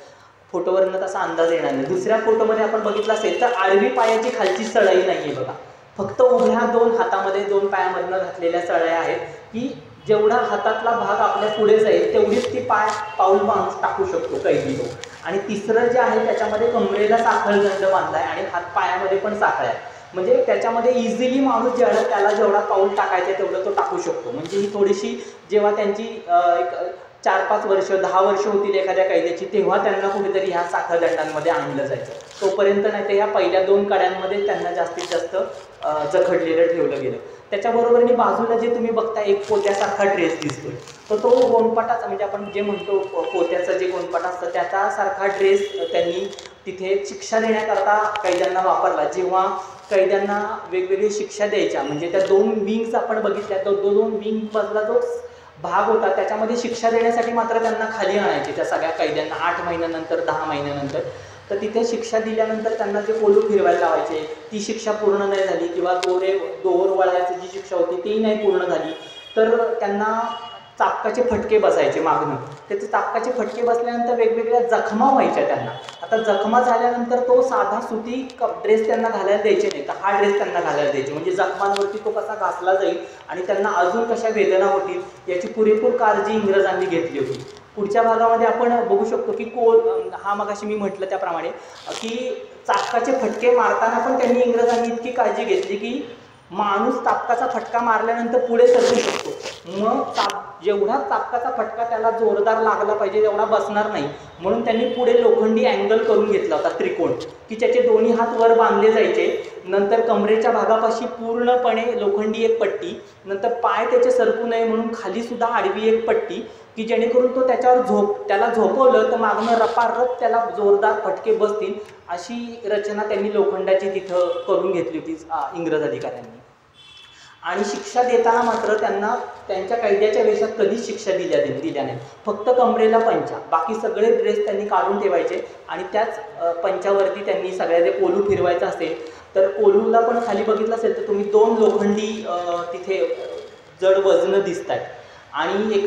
फोटोवरनं तसा अंदाज येणार नाही. दुसऱ्या फोटोमध्ये आपण बघितलं असेल तर आडवी पायाची खालची सळई नाही आहे बघा, फक्त उभ्या 2 हातामध्ये 2 पायामधनं घातलेल्या सळया आहेत, की जेवढा हातातला भाग आपल्या पुढे जाईल तेवढीच ती पाऊल टाकू शकतो कैदी तो. आणि तिसरं जे आहे त्याच्यामध्ये कमरेला साखळदंड बांधलाय आणि हात पायामध्ये पण साखळ्या आहे. म्हणजे त्याच्यामध्ये इझिली माणूस त्याला जेवढा पाऊल टाकायचा तेवढं तो टाकू शकतो. म्हणजे ही थोडीशी जेव्हा त्यांची एक 4-5 वर्ष 10 वर्ष होतील एखाद्या कैद्याची, तेव्हा त्यांना कुठेतरी ह्या साखळदंडांमध्ये आणलं जायचं. तोपर्यंत नाही तर ह्या पहिल्या 2 कड्यांमध्ये त्यांना जास्तीत जास्त जखडलेलं ठेवलं गेलं. त्याच्याबरोबरनी बाजूला जे तुम्ही बघता एक पोत्यासारखा ड्रेस दिसतोय, तर तो गोंडपाटाचा, म्हणजे आपण जे म्हणतो पोत्याचं जे गोंडपाट असतं त्याच्यासारखा ड्रेस त्यांनी तिथे शिक्षा देण्याकरता कैद्यांना वापरला. जेव्हा कैद्यांना वेगवेगळी शिक्षा द्यायच्या, म्हणजे त्या 2 विंग्स आपण बघितल्या, तो 2 विंग मधला जो भाग होता त्याच्यामध्ये शिक्षा देण्यासाठी मात्र त्यांना खाली आणायचे त्या सगळ्या कैद्यांना 8 महिन्यानंतर 10 महिन्यानंतर. तर तिथे शिक्षा दिल्यानंतर त्यांना जे कोलू फिरवायला लावायचे, ती शिक्षा पूर्ण नाही झाली, किंवा दोर वळायची जी शिक्षा होती ती नाही पूर्ण झाली, तर त्यांना चापकाचे फटके बसायचे मागणं. त्याचे चापकाचे फटके बसल्यानंतर वेगवेगळ्या जखमा व्हायच्या त्यांना. आता जखमा झाल्यानंतर तो साधा सुती ड्रेस त्यांना घालायला द्यायचे नाही, तर हा ड्रेस त्यांना घालायला द्यायचे. म्हणजे जखमांवरती तो कसा घासला जाईल आणि त्यांना अजून कशा वेदना होतील याची पुरेपूर काळजी इंग्रजांनी घेतली होती. पुढच्या भागामध्ये आपण बघू शकतो की हा मगाशी मी म्हटलं त्याप्रमाणे की चापकाचे फटके मारताना पण त्यांनी इंग्रजांनी इतकी काळजी घेतली की माणूस चापकाचा फटका मारल्यानंतर पुढे सरकू शकतो. मग जेवढा चापकाचा फटका त्याला जोरदार लागला पाहिजे तेवढा बसणार नाही, म्हणून त्यांनी पुढे लोखंडी अँगल करून घेतला होता, त्रिकोण, की त्याचे दोन्ही हात वर बांधले जायचे. नंतर कमरेच्या भागापाशी पूर्णपणे लोखंडी एक पट्टी, नंतर पाय त्याचे सरकू नये म्हणून खाली सुद्धा आडवी एक पट्टी, की जेणेकरून तो त्याला झोपवलं तर मागणं रपारप त्याला जोरदार फटके बसतील, अशी रचना त्यांनी लोखंडाची तिथं करून घेतली होती इंग्रज अधिकाऱ्यांनी. आणि शिक्षा देताना मात्र त्यांना त्यांच्या कैद्याच्या वेशात कधीच शिक्षा दिल्या नाही, फक्त कमरेला पंचा, बाकी सगळे ड्रेस त्यांनी काढून ठेवायचे. आणि त्याच पंचावरती त्यांनी सगळ्या जे कोलू फिरवायचं असेल तर कोलूला पण खाली बघितलं असेल तर तुम्ही 2 लोखंडी तिथे जड वजनं दिसत आहेत. आणि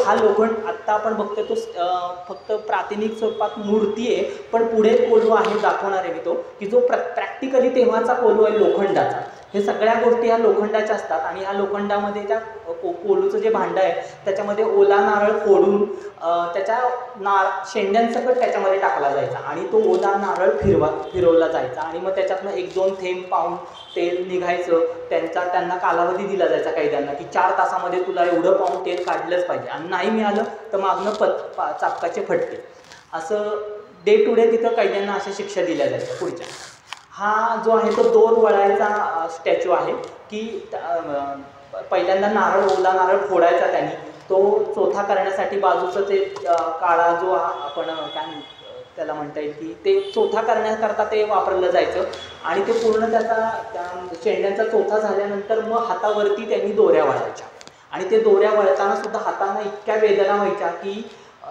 हा लोखंड आत्ता आपण बघतोय तो फक्त प्रातिनिधिक स्वरूपात मूर्ती आहे, पण पुढे कोलू आहे दाखवणार आहे मी तो, की जो प्रॅक्टिकली तेव्हाचा कोलू आहे लोखंडाचा. हे सगळ्या गोष्टी ह्या लोखंडाच्या असतात. आणि ह्या लोखंडामध्ये त्या कोलूचं जे भांडं आहे त्याच्यामध्ये ओला नारळ फोडून त्याच्या शेंड्यांसकट त्याच्यामध्ये टाकला जायचा आणि तो ओला नारळ फिरवला जायचा. आणि मग त्याच्यातनं 1-2 थेंब पाऊण तेल निघायचं. त्यांना कालावधी दिला जायचा कैद्यांना, की 4 तासामध्ये तुला एवढं पाऊण तेल काढलंच पाहिजे, आणि नाही मिळालं तर मागणं चापकाचे फटके. असं डे टू डे तिथं कैद्यांना अशा शिक्षा दिल्या जायच्या. पुढच्या हा जो आहे तो दोर वळायचा स्टॅच्यू आहे, की पहिल्यांदा ओला नारळ फोडायचा त्यांनी, तो चोथा करण्यासाठी बाजूचं ते काळा जो आपण काय त्याला म्हणता येईल की ते चोथा करण्याकरता ते वापरलं जायचं. आणि ते पूर्ण त्या शेंड्यांचा चोथा झाल्यानंतर मग हातावरती त्यांनी दोऱ्या वळायच्या. आणि ते दोऱ्या वळताना सुद्धा हातांना इतक्या वेदना व्हायच्या की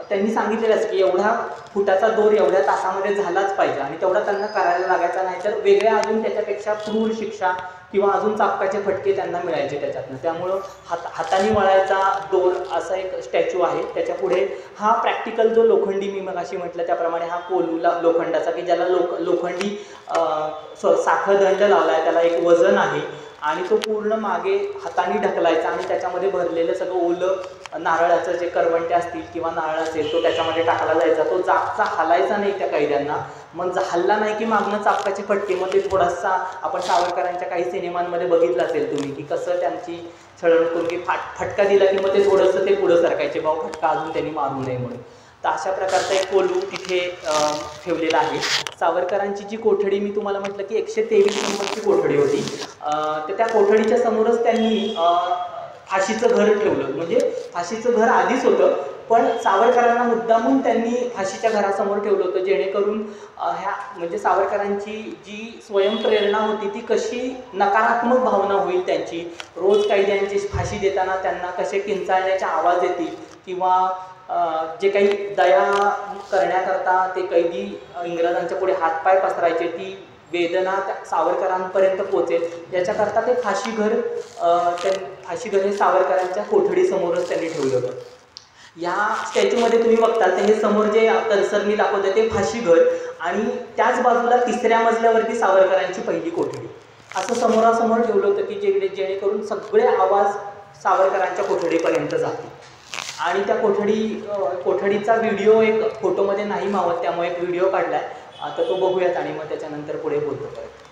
त्यांनी सांगितलेलंच की एवढा फुटाचा दोर एवढ्या तासामध्ये झालाच पाहिजे, आणि तेवढा त्यांना करायला लागायचा, नाही तर वेगळ्या अजून त्याच्यापेक्षा क्रूर शिक्षा किंवा अजून चापकाचे फटके त्यांना मिळायचे त्याच्यातनं. त्यामुळं हाताने वळायचा दोर असा एक स्टॅच्यू आहे. त्याच्या पुढे हा प्रॅक्टिकल जो लोखंडी मी मगाशी म्हटलं त्याप्रमाणे हा कोलूला लोखंडाचा, की ज्याला लोखंडी साखळदंड लावला आहे, त्याला एक वजन आहे आणि तो पूर्ण मागे हाताने ढकलायचा आणि त्याच्यामध्ये भरलेलं सगळं ओलं नारळाचं जे करवंटे असतील किंवा नारळ असेल तो त्याच्यामध्ये टाकला जायचा. तो जागचा हलायचा नाही त्या कैद्यांना. मग हल्ला नाही की मागणं चापकाचे फटके. मग ते थोडासा आपण सावरकरांच्या काही सिनेमांमध्ये बघितलं असेल तुम्ही की कसं त्यांची छळवणूक करून की फटका दिला की मग ते थोडंसं ते पुढं सरकायचे, भाऊ फटका अजून त्यांनी मारू नये म्हणून. तर अशा प्रकारचा एक कोलू तिथे ठेवलेला आहे. सावरकरांची जी कोठडी मी तुम्हाला म्हटलं की 123 नंबरची कोठडी होती, तर त्या कोठडीच्या समोरच त्यांनी फाशीचं घर ठेवलं. म्हणजे फाशीचं घर आधीच होतं, पण सावरकरांना मुद्दामून त्यांनी फाशीच्या घरासमोर ठेवलं होतं, जेणेकरून म्हणजे सावरकरांची जी स्वयंप्रेरणा होती ती कशी नकारात्मक भावना होईल त्यांची, रोज कैद्यांची फाशी देताना त्यांना कसे किंचाळण्याचे आवाज येतील, किंवा जे काही दया करण्याकरता ते कैदी इंग्रजांच्या पुढे हातपाय पसरायचे, ती वेदना त्या सावरकरांपर्यंत पोहोचेल याच्याकरता ते फाशीघर हे सावरकरांच्या कोठडीसमोरच त्यांनी ठेवलं होतं. या स्टॅच्यूमध्ये तुम्ही बघताल तर हे समोर जे कर्सर मी दाखवते ते फाशीघर आणि त्याच बाजूला 3ऱ्या मजल्यावरती सावरकरांची पहिली कोठडी असं समोरासमोर ठेवलं होतं की जेणेकरून सगळे आवाज सावरकरांच्या कोठडीपर्यंत जातील. आणि त्या कोठडीचा व्हिडिओ एक फोटोमध्ये नाही मावत, त्यामुळे एक व्हिडिओ काढलाय, तर तो बघूयात आणि मग त्याच्यानंतर पुढे बोलतो परत.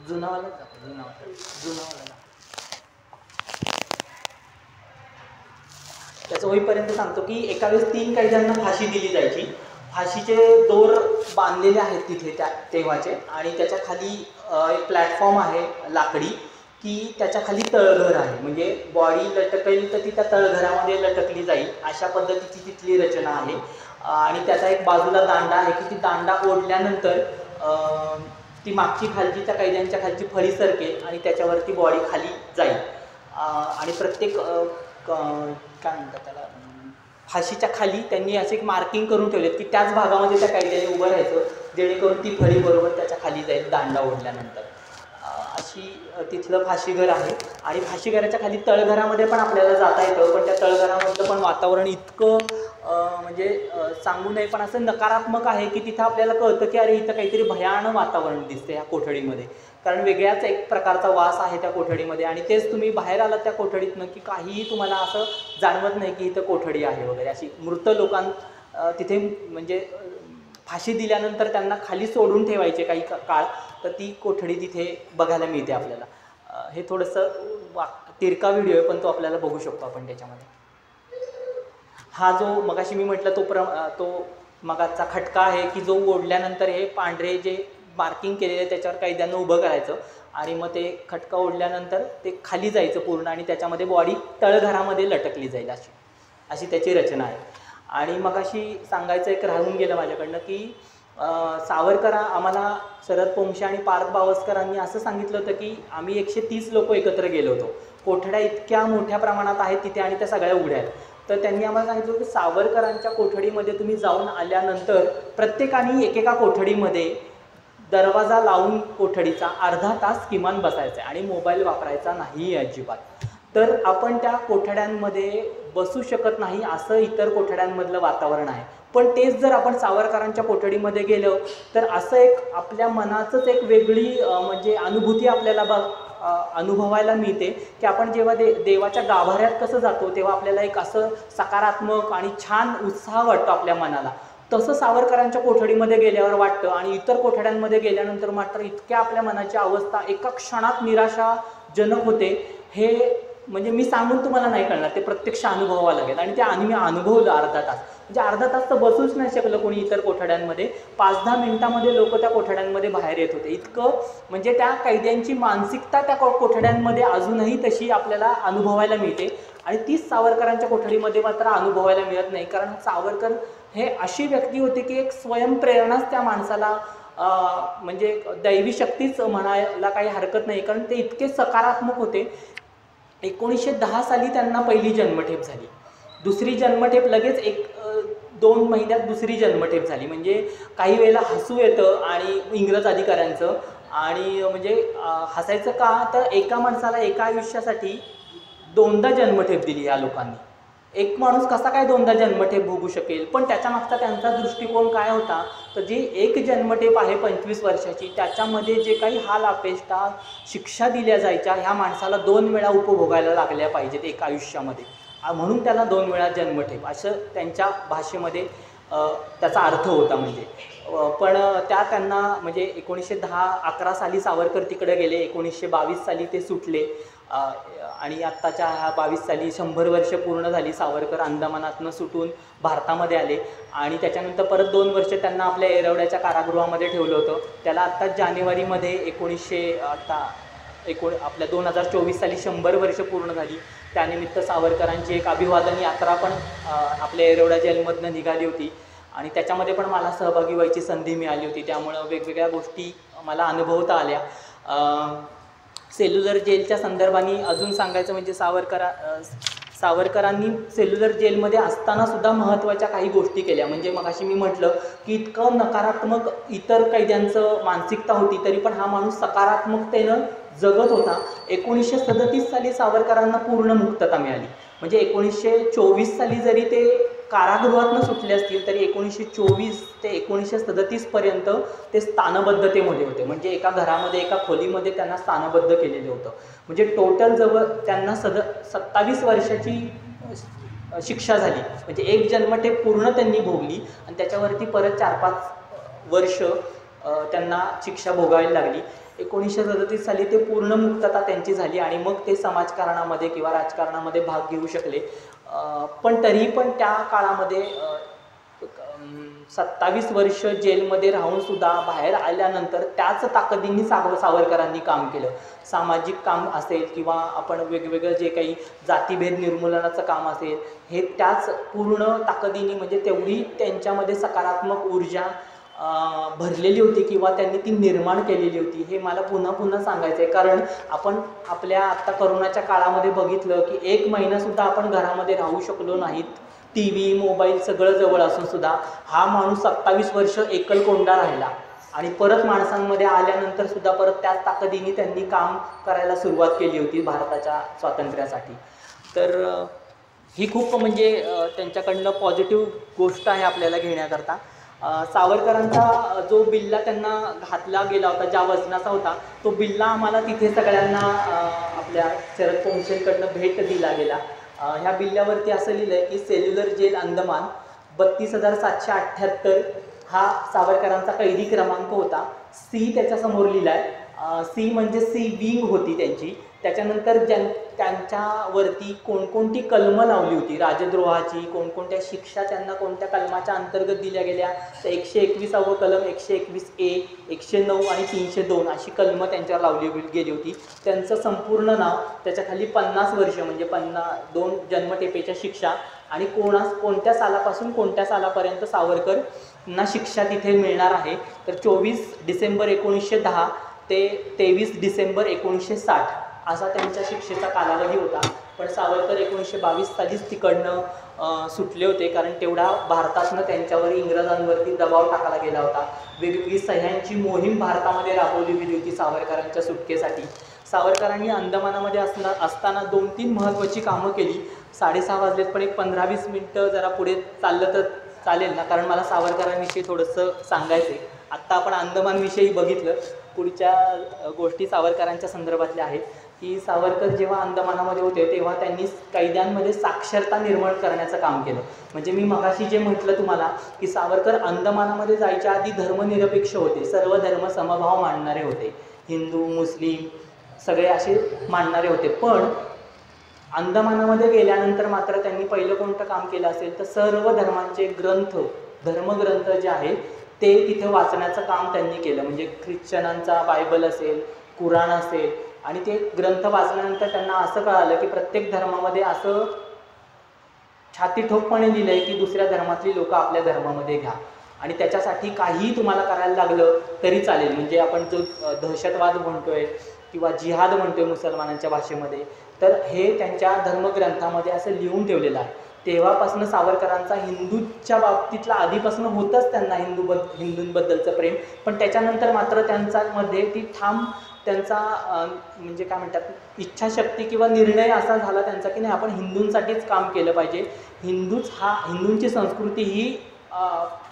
जुनावाला त्याचं होईपर्यंत सांगतो की एका वेळेस 3 कैद्यांना फाशी दिली जायची. फाशीचे दोर बांधलेले आहेत तिथे तेव्हाचे आणि त्याच्या खाली एक प्लॅटफॉर्म आहे लाकडी की त्याच्या खाली तळघर आहे, म्हणजे बॉडी लटकली तर ती त्या तळघरामध्ये लटकली जाईल अशा पद्धतीची तिथली रचना आहे. आणि त्याचा एक बाजूला दांडा आहे की ती दांडा ओढल्यानंतर ती मागची खालची त्या कैद्यांच्या खालची फळी सरकेल आणि त्याच्यावरती बॉडी खाली जाईल. आणि प्रत्येक काय म्हणतात त्याला फाशीच्या खाली त्यांनी असे एक मार्किंग करून ठेवलेत की त्याच भागामध्ये त्या कैद्याने उभं राहायचं जेणेकरून ती फळी बरोबर त्याच्या खाली जाईल दांडा ओढल्यानंतर. अशी तिथलं फाशीघर आहे. आणि फाशीघराच्या खाली तळघरामध्ये पण आपल्याला जाता येतं, पण त्या तळघरामधलं पण वातावरण इतकं म्हणजे सांगू नये पण असं नकारात्मक आहे की तिथं आपल्याला कळतं की अरे इथं काहीतरी भयानक वातावरण दिसतं ह्या कोठडीमध्ये, कारण वेगळ्याच एक प्रकारचा वास आहे त्या कोठडीमध्ये. आणि तेच तुम्ही बाहेर आलात त्या कोठडीतनं की काहीही तुम्हाला असं जाणवत नाही की इथं कोठडी आहे वगैरे. अशी मृत तिथे म्हणजे फाशी दिल्यानंतर त्यांना खाली सोडून ठेवायचे काही काळ, तर ती कोठडी तिथे बघायला मिळते आपल्याला. हे थोडंसं तिरका व्हिडिओ आहे पण तो आपल्याला बघू शकतो आपण त्याच्यामध्ये. हा जो मगाशी मी म्हटलं तो मगाचा खटका आहे की जो ओढल्यानंतर हे पांढरे जे मार्किंग केलेले आहे त्याच्यावर कैद्यांना उभं करायचं आणि मग ते खटका ओढल्यानंतर ते खाली जायचं पूर्ण आणि त्याच्यामध्ये बॉडी तळघरामध्ये लटकली जाईल अशी त्याची रचना आहे. आणि मगाशी सांगायचं एक राहून गेलं माझ्याकडनं की आम्हाला शरद पोंक्षे आणि पार्थ बावस्करांनी असं सांगितलं होतं की आम्ही 130 लोक एकत्र गेलो होतो. कोठड्या इतक्या मोठ्या प्रमाणात आहेत तिथे आणि त्या सगळ्या उघड्या आहेत. तर त्यांनी आम्हाला सांगितलं की सावरकरांच्या कोठडीमध्ये तुम्ही जाऊन आल्यानंतर प्रत्येकाने एकेका कोठडीमध्ये दरवाजा लावून कोठडीचा अर्धा तास किमान बसायचा आहे आणि मोबाईल वापरायचा नाही अजिबात. तर आपण त्या कोठड्यांमध्ये बसू शकत नाही असं इतर कोठड्यांमधलं वातावरण आहे. पण तेच जर आपण सावरकरांच्या कोठडीमध्ये गेलो तर असं एक आपल्या मनाचंच एक वेगळी म्हणजे अनुभूती आपल्याला अनुभवायला मिळते की आपण जेव्हा देवाच्या गाभाऱ्यात कसं जातो तेव्हा आपल्याला एक असं सकारात्मक आणि छान उत्साह वाटतो आपल्या मनाला. तसं सावरकरांच्या कोठडीमध्ये गेल्यावर वाटतं. आणि इतर कोठड्यांमध्ये गेल्यानंतर मात्र इतक्या आपल्या मनाची अवस्था एका क्षणात निराशाजनक होते. हे म्हणजे मी सांगून तुम्हाला नाही कळणार, ते प्रत्यक्ष अनुभवावं लागेल. आणि ते मी अनुभवलं अर्धा तास, म्हणजे अर्धा तास तर बसूच नाही शकलं कोणी इतर कोठड्यांमध्ये. 5-10 मिनिटामध्ये लोक त्या कोठड्यांमध्ये बाहेर येत होते. इतकं म्हणजे त्या कैद्यांची मानसिकता त्या कोठड्यांमध्ये अजूनही तशी आपल्याला अनुभवायला मिळते. आणि तीच सावरकरांच्या कोठडीमध्ये मात्र अनुभवायला मिळत नाही, कारण सावरकर हे अशी व्यक्ती होती की एक स्वयंप्रेरणाच त्या माणसाला म्हणजे दैवी शक्तीच म्हणायला काही हरकत नाही, कारण ते इतके सकारात्मक होते. 1910 साली त्यांना पहिली जन्मठेप झाली. दुसरी जन्मठेप लगेच 1-2 महिन्यात दुसरी जन्मठेप झाली. म्हणजे काही वेळेला हसू येतं आणि इंग्रज अधिकाऱ्यांचं, आणि म्हणजे हसायचं का तर एका माणसाला एका आयुष्यासाठी 2दा जन्मठेप दिली या लोकांनी. एक माणूस कसा काय 2दा जन्मठेप भोगू शकेल. पण त्याच्यामागचा त्यांचा दृष्टिकोन काय होता तर जी एक जन्मठेप आहे 25 वर्षाची त्याच्यामध्ये जे काही हाल अपेष्टा शिक्षा दिल्या जायच्या ह्या माणसाला 2 वेळा उपभोगायला लागल्या पाहिजेत एका आयुष्यामध्ये, म्हणून त्याला 2 वेळा जन्मठेप असं त्यांच्या भाषेमध्ये त्याचा अर्थ होता. म्हणजे पण त्यांना म्हणजे 1911 साली सावरकर तिकडे गेले. 1922 साली ते सुटले. आणि आत्ताच्या ह्या 22 साली 100 वर्ष पूर्ण झाली. सावरकर अंदमानातनं सुटून भारतामध्ये आले आणि त्याच्यानंतर परत 2 वर्ष त्यांना आपल्या येरवड्याच्या कारागृहामध्ये ठेवलं होतं. त्याला आत्ताच जानेवारीमध्ये आपल्या 2024 साली 100 वर्ष पूर्ण झाली. त्यानिमित्त सावरकरांची एक अभिवादन यात्रा पण आपल्या येरवडा जेलमधनं निघाली होती. आणि त्याच्यामध्ये पण मला सहभागी व्हायची संधी मिळाली होती. त्यामुळं वेगवेगळ्या गोष्टी मला अनुभवता आल्या. सेल्युलर जेलच्या संदर्भाने अजून सांगायचं म्हणजे सावरकरांनी सेल्युलर जेलमध्ये असतानासुद्धा महत्त्वाच्या काही गोष्टी केल्या. म्हणजे मगाशी मी म्हटलं की इतकं नकारात्मक इतर कैद्यांचं मानसिकता होती, तरी पण हा माणूस सकारात्मकतेनं जगत होता. 1937 साली सावरकरांना पूर्ण मुक्तता मिळाली. म्हणजे 1924 साली जरी ते कारागृहातून सुटले असतील तरी 1924 ते 1937पर्यंत ते स्थानबद्धतेमध्ये होते. म्हणजे एका घरामध्ये, एका खोलीमध्ये त्यांना स्थानबद्ध केलेलं होतं. म्हणजे टोटल जवळ त्यांना 27 वर्षाची शिक्षा झाली. म्हणजे एक जन्मठेप पूर्ण त्यांनी भोगली आणि त्याच्यावरती परत 4-5 वर्ष त्यांना शिक्षा भोगावी लागली. 1937 साली ते पूर्ण मुक्तता त्यांची झाली आणि मग ते समाजकारणामध्ये किंवा राजकारणामध्ये भाग घेऊ शकले. पण तरीही पण त्या काळामध्ये 27 वर्ष जेलमध्ये राहूनसुद्धा बाहेर आल्यानंतर त्याच ताकदीने सावरकरांनी काम केलं. सामाजिक काम असेल किंवा आपण वेगवेगळं जे काही जातीभेद निर्मूलनाचं काम असेल, हे त्याच पूर्ण ताकदीने, म्हणजे तेवढी त्यांच्यामध्ये सकारात्मक ऊर्जा भरलेली होती किंवा त्यांनी ती निर्माण केलेली होती. हे मला पुन्हा पुन्हा सांगायचं आहे, कारण आपण आपल्या आत्ता करोनाच्या काळामध्ये बघितलं की 1 महिनासुद्धा आपण घरामध्ये राहू शकलो नाहीत. टी व्ही, मोबाईल सगळं जवळ असून सुद्धा हा माणूस 27 वर्ष एकलकोंडा राहिला आणि परत माणसांमध्ये आल्यानंतर सुद्धा परत त्याच ताकदीने त्यांनी काम करायला सुरुवात केली होती भारताच्या स्वातंत्र्यासाठी. तर ही खूप म्हणजे त्यांच्याकडनं पॉझिटिव्ह गोष्ट आहे आपल्याला घेण्याकरता. सावरकरांचा जो बिल्ला त्यांना घातला गेला होता, ज्या वजनाचा होता, तो बिल्ला आम्हाला तिथे सगळ्यांना आपल्या शरद पोंक्षेंकडनं भेट दिला गेला. ह्या बिल्ल्यावरती असं लिहिलं आहे की सेल्युलर जेल अंदमान 32,778 हा सावरकरांचा कैदी क्रमांक होता. सी त्याच्यासमोर लिहिला आहे. सी म्हणजे सी विंग होती त्यांची. त्याच्यानंतर त्यांच्यावरती कोणकोणती कलमं लावली होती राजद्रोहाची, कोणकोणत्या शिक्षा त्यांना कोणत्या कलमाच्या अंतर्गत दिल्या गेल्या, तर 121वा कलम, 121A, 109 आणि 302 अशी कलमं त्यांच्यावर लावली गेली होती. त्यांचं संपूर्ण नाव, त्याच्याखाली 50 वर्ष म्हणजे 2 जन्मठेपेच्या शिक्षा आणि कोणत्या सालापासून कोणत्या सालापर्यंत सावरकरांना शिक्षा तिथे मिळणार आहे. तर 24 डिसेंबर 1910 ते 23 डिसेंबर 1960 असा त्यांच्या शिक्षेचा कालावधी होता. पण सावरकर 1922 सालीच तिकडनं सुटले होते, कारण तेवढा भारतातनं त्यांच्यावर इंग्रजांवरती दबाव टाकला गेला होता. वेगवेगळी सह्यांची मोहीम भारतामध्ये राबवली गेली होती सावरकरांच्या सुटकेसाठी. सावरकरांनी अंदमानामध्ये असताना 2-3 महत्त्वाची कामं केली. 6:30 वाजलेत, पण एक 15-20 मिनटं जरा पुढे चाललं तर चालेल ना, कारण मला सावरकरांविषयी थोडंसं सांगायचं आहे. आत्ता आपण अंदमानविषयी बघितलं, पुढच्या गोष्टी सावरकरांच्या संदर्भातल्या आहेत की सावरकर जेव्हा अंदमानामध्ये होते तेव्हा त्यांनी कैद्यांमध्ये साक्षरता निर्माण करण्याचं काम केलं. म्हणजे मी मगाशी जे म्हटलं तुम्हाला की सावरकर अंदमानामध्ये जायच्या आधी धर्मनिरपेक्ष होते, सर्व धर्म समभाव मानणारे होते, हिंदू, मुस्लिम सगळे असे मानणारे होते. पण अंदमानामध्ये गेल्यानंतर मात्र त्यांनी पहिलं कोणतं काम केलं असेल तर सर्व धर्मांचे ग्रंथ, धर्मग्रंथ जे आहेत ते तिथे वाचण्याचं काम त्यांनी केलं. म्हणजे ख्रिश्चनांचा बायबल असेल, कुराण असेल, आणि ते ग्रंथ वाचल्यानंतर त्यांना असं कळालं की प्रत्येक धर्मामध्ये असं छाती ठोकपणे लिहिलं आहे की दुसऱ्या धर्मातली लोकं आपल्या धर्मामध्ये घ्या आणि त्याच्यासाठी काहीही तुम्हाला करायला लागलं तरी चालेल. म्हणजे आपण जो दहशतवाद म्हणतोय किंवा जिहाद म्हणतोय मुसलमानांच्या भाषेमध्ये, तर हे त्यांच्या धर्मग्रंथामध्ये असं लिहून ठेवलेलं आहे. तेव्हापासून सावरकरांचा हिंदूच्या बाबतीतला आधीपासून होतंच त्यांना हिंदूंबद्दलचं प्रेम, पण त्याच्यानंतर मात्र त्यांच्यामध्ये ती ठाम त्यांचा म्हणजे काय म्हणतात इच्छाशक्ती किंवा निर्णय असा झाला त्यांचा की नाही, आपण हिंदूंसाठीच काम केलं पाहिजे. हिंदूंची संस्कृती ही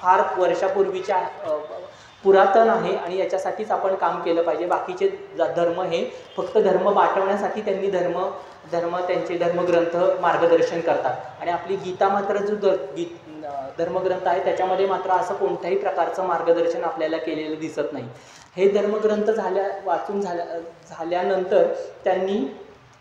फार वर्षापूर्वीच्या पुरातन आहे आणि याच्यासाठीच आपण काम केलं पाहिजे. बाकीचे धर्म हे फक्त धर्म बाटवण्यासाठी त्यांनी त्यांचे धर्मग्रंथ मार्गदर्शन करतात. आणि आपली गीता मात्र जो धर्मग्रंथ आहे त्याच्यामध्ये मात्र असं कोणत्याही प्रकारचं मार्गदर्शन आपल्याला केलेलं दिसत नाही. हे धर्मग्रंथ वाचून झाल्यानंतर त्यांनी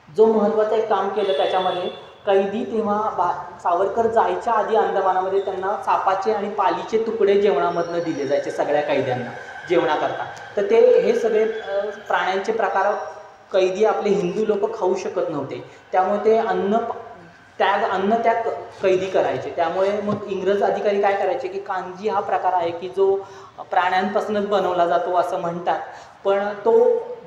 जो महत्त्वाचं एक काम केलं त्याच्यामध्ये, कैदी तेव्हा सावरकर जायच्या आधी अंदमानामध्ये त्यांना सापाचे आणि पालीचे तुकडे जेवणामधनं दिले जायचे सगळ्या कैद्यांना जेवणाकरता. तर हे सगळे प्राण्यांचे प्रकार कैदी आपले हिंदू लोक खाऊ शकत नव्हते, त्यामुळे ते अन्न अन्नत्याग कैदी करायचे. त्यामुळे मग इंग्रज अधिकारी काय करायचे की कांजी हा प्रकार आहे की जो प्राण्यांपासूनच बनवला जातो असं म्हणतात, पण तो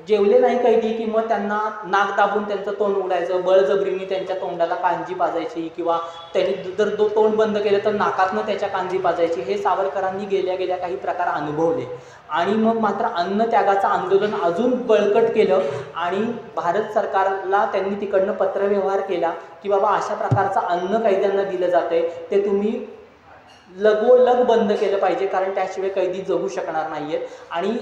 जेवले नाही कैदी की मग त्यांना नाक दाबून त्यांचं तोंड उघडायचं, बळजबरीने त्यांच्या तोंडाला कांजी पाजायची, किंवा त्यांनी जर तोंड बंद केलं तर नाकातनं त्याच्या कांजी पाजायची. हे सावरकरांनी गेल्या गेल्या काही प्रकार अनुभवले आणि मग मात्र अन्नत्यागाचं आंदोलन अजून बळकट केलं आणि भारत सरकारला त्यांनी तिकडनं पत्रव्यवहार केला की बाबा अशा प्रकारचं अन्न कैद्यांना दिलं जातंय, ते तुम्ही लगोलग बंद केलं पाहिजे, कारण त्याशिवाय कैदी जगू शकणार नाही आहेत. आणि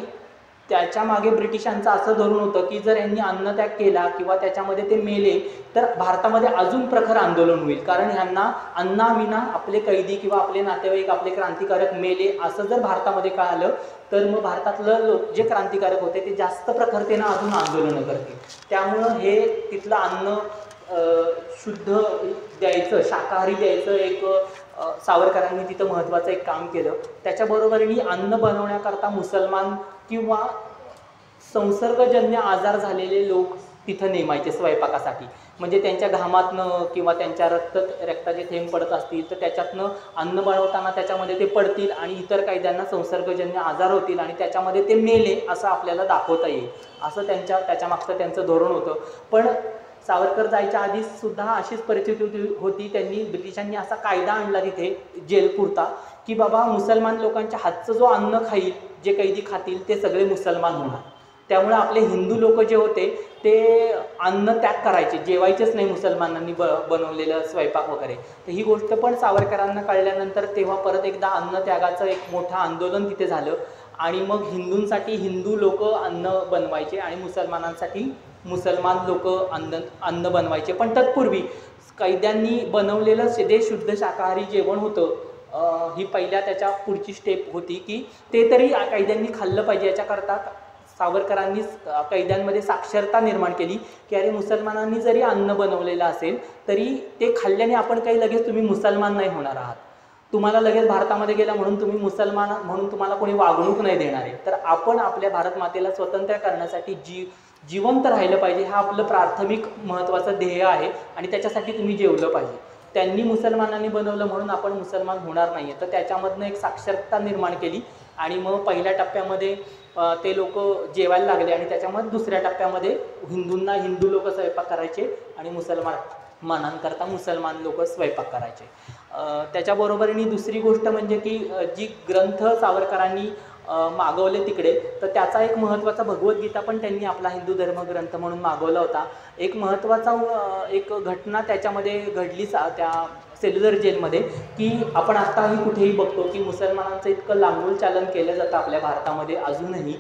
त्याच्या मागे ब्रिटिशांचं असं धोरण होतं की जर यांनी अन्नत्याग केला किंवा त्याच्यामध्ये ते मेले तर भारतामध्ये अजून प्रखर आंदोलन होईल, कारण ह्यांना अन्नाविना आपले कैदी किंवा आपले नातेवाईक, आपले क्रांतिकारक मेले असं जर भारतामध्ये कळालं तर मग भारतातलं लोक जे क्रांतिकारक होते ते जास्त प्रखरतेनं अजून आंदोलनं करतील. त्यामुळं हे तिथलं अन्न शुद्ध द्यायचं, शाकाहारी द्यायचं एक सावरकरांनी तिथं महत्त्वाचं एक काम केलं. त्याच्याबरोबरही अन्न बनवण्याकरता मुसलमान किंवा संसर्गजन्य आजार झालेले लोक तिथं नेमायचे स्वयंपाकासाठी. म्हणजे त्यांच्या घामातनं किंवा त्यांच्या रक्ताचे थेंब पडत असतील तर त्याच्यातनं अन्न बनवताना त्याच्यामध्ये ते पडतील आणि इतर कैद्यांना संसर्गजन्य आजार होतील आणि त्याच्यामध्ये ते मेले असं आपल्याला दाखवता येईल, असं त्याच्यामागचं त्यांचं धोरण होतं. पण सावरकर जायच्या आधीच सुद्धा अशीच परिस्थिती होती. त्यांनी ब्रिटिशांनी असा कायदा आणला तिथे जेलपुरता की बाबा मुसलमान लोकांच्या हातचं जो अन्न खाईल, जे कैदी खातील ते सगळे मुसलमान होणार. त्यामुळे आपले हिंदू लोक जे होते ते अन्न त्याग करायचे, जेवायचेच नाही मुसलमानांनी बनवलेलं स्वयंपाक वगैरे. तर ही गोष्ट पण सावरकरांना कळल्यानंतर तेव्हा परत एकदा अन्न त्यागाचं एक मोठं आंदोलन तिथे झालं आणि मग हिंदूंसाठी हिंदू लोक अन्न बनवायचे आणि मुसलमानांसाठी मुसलमान लोक अन्न बनवायचे. पण तत्पूर्वी कैद्यांनी बनवलेलं जे शुद्ध शाकाहारी जेवण होतं, ही पहिल्या त्याच्या पुढची स्टेप होती की ते तरी कैद्यांनी खाल्लं पाहिजे. याच्याकरता सावरकरांनी कैद्यांमध्ये साक्षरता निर्माण केली की अरे मुसलमानांनी जरी अन्न बनवलेलं असेल तरी ते खाल्ल्याने आपण काही लगेच तुम्ही मुसलमान नाही होणार आहात, तुम्हाला लगेच भारतामध्ये गेला म्हणून तुम्ही मुसलमान म्हणून तुम्हाला कोणी वागणूक नाही देणार आहे. तर आपण आपल्या भारत मातेला स्वतंत्र करण्यासाठी जिवंत राहिलं पाहिजे, हा आपलं प्राथमिक महत्त्वाचं ध्येय आहे आणि त्याच्यासाठी तुम्ही जेवलं पाहिजे. त्यांनी मुसलमानांनी बनवलं म्हणून आपण मुसलमान होणार नाही आहे. तर त्याच्यामधनं एक साक्षरता निर्माण केली आणि मग पहिल्या टप्प्यामध्ये ते लोक जेवायला लागले आणि त्याच्यामध्ये दुसऱ्या टप्प्यामध्ये हिंदूंना हिंदू लोक स्वयंपाक करायचे आणि मुसलमानांकरता मुसलमान लोक स्वयंपाक करायचे. त्याच्याबरोबरीने दुसरी गोष्ट म्हणजे की जी ग्रंथ सावरकरांनी मागवले तिकडे, तर त्याचा एक महत्त्वाचा भगवद्गीता पण त्यांनी आपला हिंदू धर्मग्रंथ म्हणून मागवला होता. एक महत्त्वाचा एक घटना त्याच्यामध्ये घडली त्या सेल्युलर जेलमध्ये की आपण आत्ताही कुठेही बघतो की मुसलमानांचं इतकं लांबूल चालन केलं जातं आपल्या भारतामध्ये अजूनही.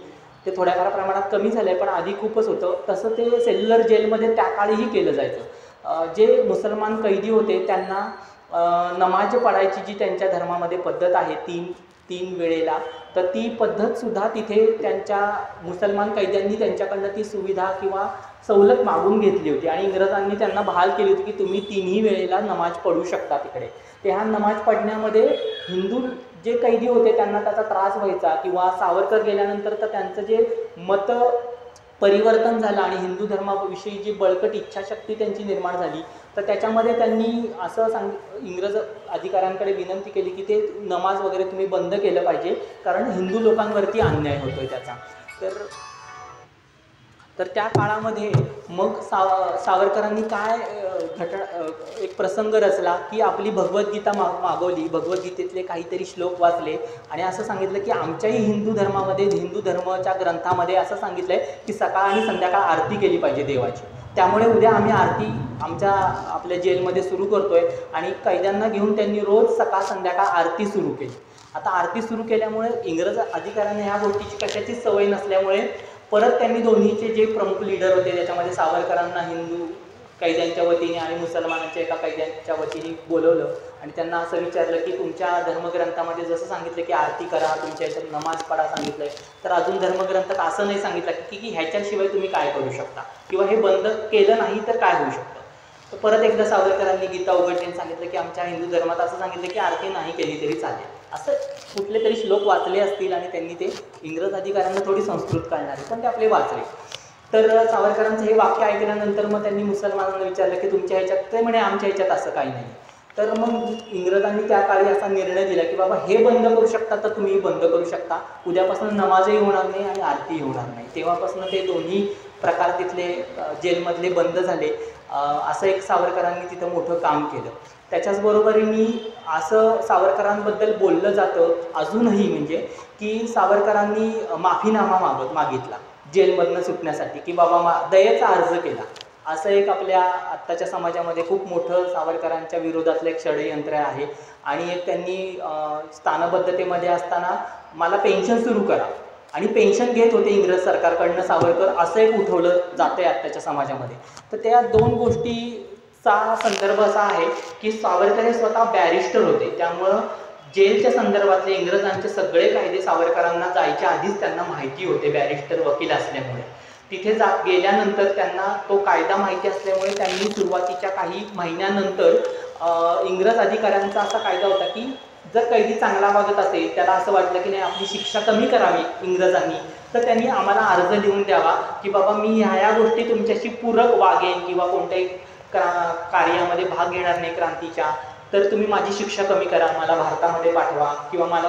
ते थोड्याफार प्रमाणात कमी झालं आहे पण आधी खूपच होतं. तसं ते सेल्युलर जेलमध्ये त्या काळीही केलं जायचं. जे मुसलमान कैदी होते त्यांना नमाज पढायची जी त्यांच्या धर्मामध्ये पद्धत आहे तीन वेळेला, तर ती पद्धतसुद्धा तिथे त्यांच्या मुसलमान कैद्यांनी त्यांच्याकडनं ती सुविधा किंवा सवलत मागून घेतली होती आणि इंग्रजांनी त्यांना बहाल केली होती की तुम्ही तिन्ही वेळेला नमाज पढू शकता तिकडे. ते ह्या नमाज पढण्यामध्ये हिंदू जे कैदी होते त्यांना त्याचा त्रास व्हायचा किंवा सावरकर गेल्यानंतर तर त्यांचं जे मत परिवर्तन झालं आणि हिंदू धर्माविषयी जी बळकट इच्छाशक्ती त्यांची निर्माण झाली, तर त्याच्यामध्ये त्यांनी असं इंग्रज अधिकाऱ्यांकडे विनंती केली की ते नमाज वगैरे तुम्ही बंद केलं पाहिजे कारण हिंदू लोकांवरती अन्याय होतोय त्याचा. तर त्या काळामध्ये मग सावरकरांनी काय एक प्रसंग रचला की आपली भगवद्गीता मागवली, भगवद्गीतेतले काहीतरी श्लोक वाचले आणि असं सांगितलं की आमच्याही हिंदू धर्मामध्ये, हिंदू धर्माच्या ग्रंथामध्ये असं सांगितलं आहे की सकाळ आणि संध्याकाळ आरती केली पाहिजे देवाची. त्यामुळे उद्या आम्ही आरती आपल्या जेलमध्ये सुरू करतोय आणि कैद्यांना घेऊन त्यांनी रोज सकाळ संध्याकाळ आरती सुरू केली. आता आरती सुरू केल्यामुळे इंग्रज अधिकाऱ्यांना ह्या गोष्टीची कशाचीच सवय नसल्यामुळे परत त्यांनी दोन्हीचे जे प्रमुख लीडर होते त्याच्यामध्ये सावरकरांना हिंदू कैद्यांच्या वतीने आणि मुसलमानांच्या एका कैद्यांच्या वतीने बोलवलं आणि त्यांना असं विचारलं की तुमच्या धर्मग्रंथामध्ये जसं सांगितलं की आरती करा, तुमच्या याच्यात नमाज पढा सांगितलं आहे, तर अजून धर्मग्रंथात असं नाही सांगितलं की ह्याच्याशिवाय तुम्ही काय करू शकता किंवा हे बंद केलं नाही तर काय होऊ शकतं. तर परत एकदा सावरकरांनी गीता उघडलीने सांगितलं की आमच्या हिंदू धर्मात असं सांगितलं की आरती नाही केली तरी चालेल. असं कुठले तरी श्लोक वाचले असतील आणि त्यांनी ते इंग्रज अधिकाऱ्यांना थोडी संस्कृत कळणारे पण ते आपले वाचले. तर सावरकरांचं हे वाक्य ऐकल्यानंतर मग त्यांनी मुसलमानांना विचारलं की तुमच्या ह्याच्यात, ते म्हणे आमच्या ह्याच्यात असं काही नाही. तर मग इंग्रजांनी त्या काळी असा निर्णय दिला की बाबा हे बंद करू शकता तर तुम्ही बंद करू शकता, उद्यापासून नमाजही होणार नाही आणि आरतीही होणार नाही. तेव्हापासून ते दोन्ही प्रकार तिथले जेलमधले बंद झाले. असं एक सावरकरांनी तिथं मोठं काम केलं. त्याच्याचबरोबरीने असं सावरकरांबद्दल बोललं जातं अजूनही, म्हणजे की सावरकरांनी माफीनामा मागितला जेलमधनं सुटण्यासाठी, की बाबा दयेचा अर्ज केला. असं एक आपल्या आत्ताच्या समाजामध्ये खूप मोठं सावरकरांच्या विरोधातलं एक षडयंत्र आहे. आणि एक त्यांनी स्थानबद्धतेमध्ये असताना मला पेन्शन सुरू करा, आणि पेन्शन घेत होते इंग्रज सरकारकडनं सावरकर, असं एक उठवलं जातं आहे आत्ताच्या समाजामध्ये. तर त्या दोन गोष्टीचा संदर्भ असा आहे की सावरकर हे स्वतः बॅरिस्टर होते, त्यामुळं जेलच्या संदर्भातले इंग्रजांचे सगळे कायदे सावरकरांना जायच्या आधीच त्यांना माहिती होते, बॅरिस्टर वकील असल्यामुळे. तिथे गेल्यानंतर त्यांना तो कायदा माहिती असल्यामुळे त्यांनी सुरुवातीच्या काही महिन्यानंतर इंग्रज अधिकाऱ्यांचा असा कायदा होता की जर कैदी चांगला वागत असेल, त्याला असं वाटलं की नाही आपली शिक्षा कमी करावी इंग्रजांनी, तर त्यांनी आम्हाला अर्ज लिहून द्यावा की बाबा मी ह्या गोष्टी तुमच्याशी पूरक वागेन किंवा कोणत्याही कार्यामध्ये भाग घेणार नाही क्रांतीच्या, तर तुम्ही माझी शिक्षा कमी करा, मला भारतामध्ये पाठवा, किंवा मला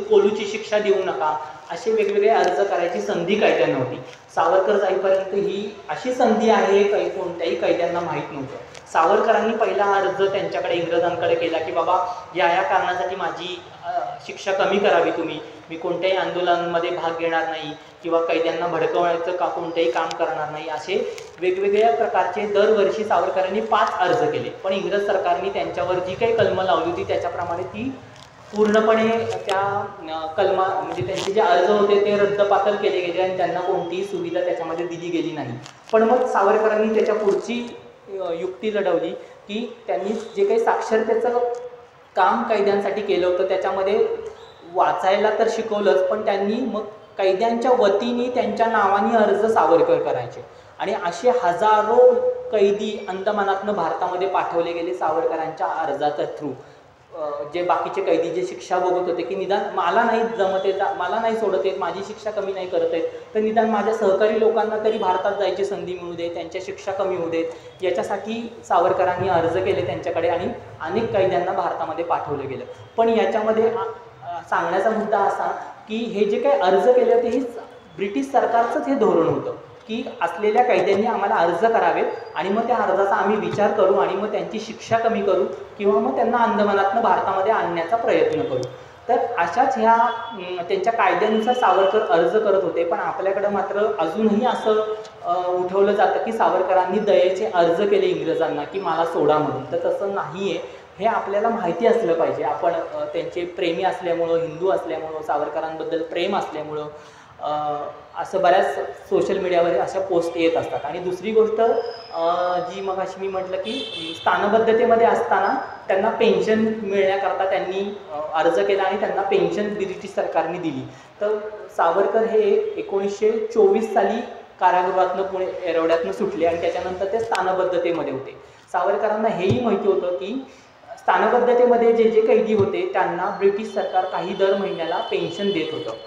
कोलूची शिक्षा देऊ नका. असे वेगवेगळे अर्ज करायची संधी कैद्यांना होती. सावरकर जाईपर्यंत ही अशी संधी आहे कोणत्याही कैद्यांना माहीत नव्हतं. सावरकरांनी पहिला अर्ज त्यांच्याकडे इंग्रजांकडे केला की बाबा या कारणासाठी माझी शिक्षा कमी करावी तुम्ही, मी कोणत्याही आंदोलनामध्ये भाग घेणार नाही किंवा कैद्यांना भडकवण्याचं कोणतेही काम करणार नाही. असे वेगवेगळ्या प्रकारचे दरवर्षी सावरकरांनी 5 अर्ज केले, पण इंग्रज सरकारने त्यांच्यावर जी काही कलमं लावली होती त्याच्याप्रमाणे ती पूर्णपणे त्या कलमा, म्हणजे त्यांचे जे अर्ज होते ते रद्दबातल केले गेले आणि त्यांना कोणतीही सुविधा त्याच्यामध्ये दिली गेली नाही. पण मग सावरकरांनी त्याच्या पुढची युक्ती लढवली की त्यांनी जे काही साक्षरतेचं काम कैद्यांसाठी केलं होतं त्याच्यामध्ये वाचायला तर शिकवलंच, पण त्यांनी मग कैद्यांच्या वतीने त्यांच्या नावाने अर्ज सावरकर करायचे. आणि असे हजारो कैदी अंदमानातनं भारतामध्ये पाठवले गेले सावरकरांच्या अर्जाच्या थ्रू. जे बाकीचे कैदी जे शिक्षा भोगत होते की निदान मला नाही जमत येत, मला नाही सोडत येत, माझी शिक्षा कमी नाही करत आहेत, तर निदान माझ्या सहकारी लोकांना तरी भारतात जायची संधी मिळू दे, त्यांच्या शिक्षा कमी होऊ देत, याच्यासाठी सावरकरांनी अर्ज केले त्यांच्याकडे आणि अनेक कैद्यांना भारतामध्ये पाठवलं गेलं. पण याच्यामध्ये सांगण्याचा मुद्दा असा की हे जे काही अर्ज केले होते हे ब्रिटिश सरकारचंच हे धोरण होतं की असलेल्या कैद्यांनी आम्हाला अर्ज करावेत आणि मग त्या अर्जाचा आम्ही विचार करू आणि मग त्यांची शिक्षा कमी करू किंवा मग त्यांना अंदमानातनं भारतामध्ये आणण्याचा प्रयत्न करू. तर अशाच ह्या त्यांच्या कायद्यानुसार सावरकर अर्ज करत होते. पण आपल्याकडं मात्र अजूनही असं उठवलं जातं की सावरकरांनी दयेचे अर्ज केले इंग्रजांना की मला सोडा म्हणून. तर तसं नाही आहे, हे आपल्याला माहिती असलं पाहिजे. आपण त्यांचे प्रेमी असल्यामुळं, हिंदू असल्यामुळं, सावरकरांबद्दल प्रेम असल्यामुळं असं बऱ्याच सोशल मीडियावर अशा पोस्ट येत असतात. आणि दुसरी गोष्ट जी मगाशी मी म्हटलं की स्थानबद्धतेमध्ये असताना त्यांना पेन्शन मिळण्याकरता त्यांनी अर्ज केला आणि त्यांना पेन्शन ब्रिटिश सरकारने दिली. तर सावरकर हे 1924 साली कारागृहातनं पुणे एरवड्यातनं सुटले आणि त्याच्यानंतर ते स्थानबद्धतेमध्ये होते. सावरकरांना हेही माहिती होतं की स्थानबद्धतेमध्ये जे जे कैदी होते त्यांना ब्रिटिश सरकार काही दर महिन्याला पेन्शन देत होतं.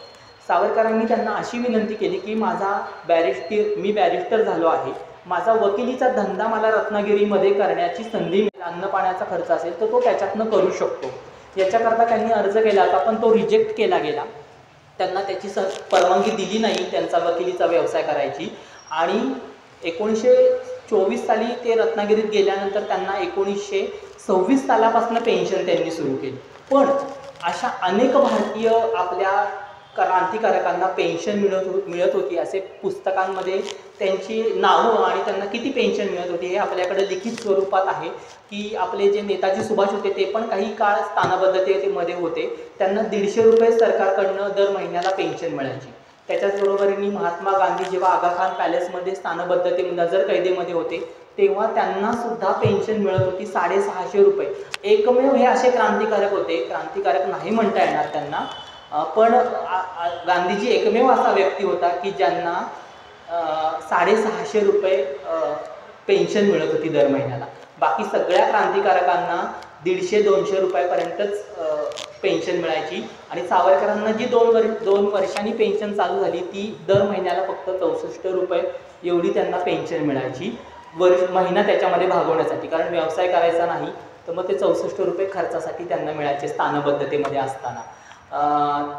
सावरकरांनी त्यांना अशी विनंती केली की मी बॅरिस्टर झालो आहे, माझा वकिलीचा धंदा मला रत्नागिरीमध्ये करण्याची संधी मिळेल, अन्नपाण्याचा खर्च असेल तर तो त्याच्यातनं करू शकतो, याच्याकरता त्यांनी अर्ज केला होता. पण तो रिजेक्ट केला गेला, त्यांना त्याची परवानगी दिली नाही त्यांचा वकिलीचा व्यवसाय करायची. आणि 1924 साली ते रत्नागिरीत गेल्यानंतर त्यांना 1926 सालापासून पेन्शन त्यांनी सुरू केली. पण अशा अनेक भारतीय आपल्या क्रांतिकारकांना पेन्शन मिळत होती. असे पुस्तकांमध्ये त्यांची नावं आणि त्यांना किती पेन्शन मिळत होती हे आपल्याकडे लिखित स्वरूपात आहे की आपले जे नेताजी सुभाष होते ते पण काही काळ स्थानबद्धतेमध्ये होते, त्यांना 150 रुपये सरकारकडनं दर महिन्याला पेन्शन मिळायची. त्याच्याचबरोबरीने महात्मा गांधी जेव्हा आगा खान पॅलेसमध्ये स्थानबद्धते नजर कैदेमध्ये होते तेव्हा त्यांना सुद्धा पेन्शन मिळत होती 650 रुपये. एकमेव हे असे क्रांतिकारक होते, क्रांतिकारक नाही म्हणता येणार त्यांना, पण गांधीजी एकमेव असा व्यक्ती होता की ज्यांना 650 रुपये पेन्शन मिळत होती दर महिन्याला. बाकी सगळ्या क्रांतिकारकांना 150-200 रुपयापर्यंतच पेन्शन मिळायची आणि सावरकरांना जी 2 वर्षांनी पेन्शन चालू झाली ती दर महिन्याला फक्त 64 रुपये एवढी त्यांना पेन्शन मिळायची महिना त्याच्यामध्ये भागवण्यासाठी, कारण व्यवसाय करायचा नाही तर मग ते 64 रुपये खर्चासाठी त्यांना मिळायचे स्थानबद्धतेमध्ये असताना.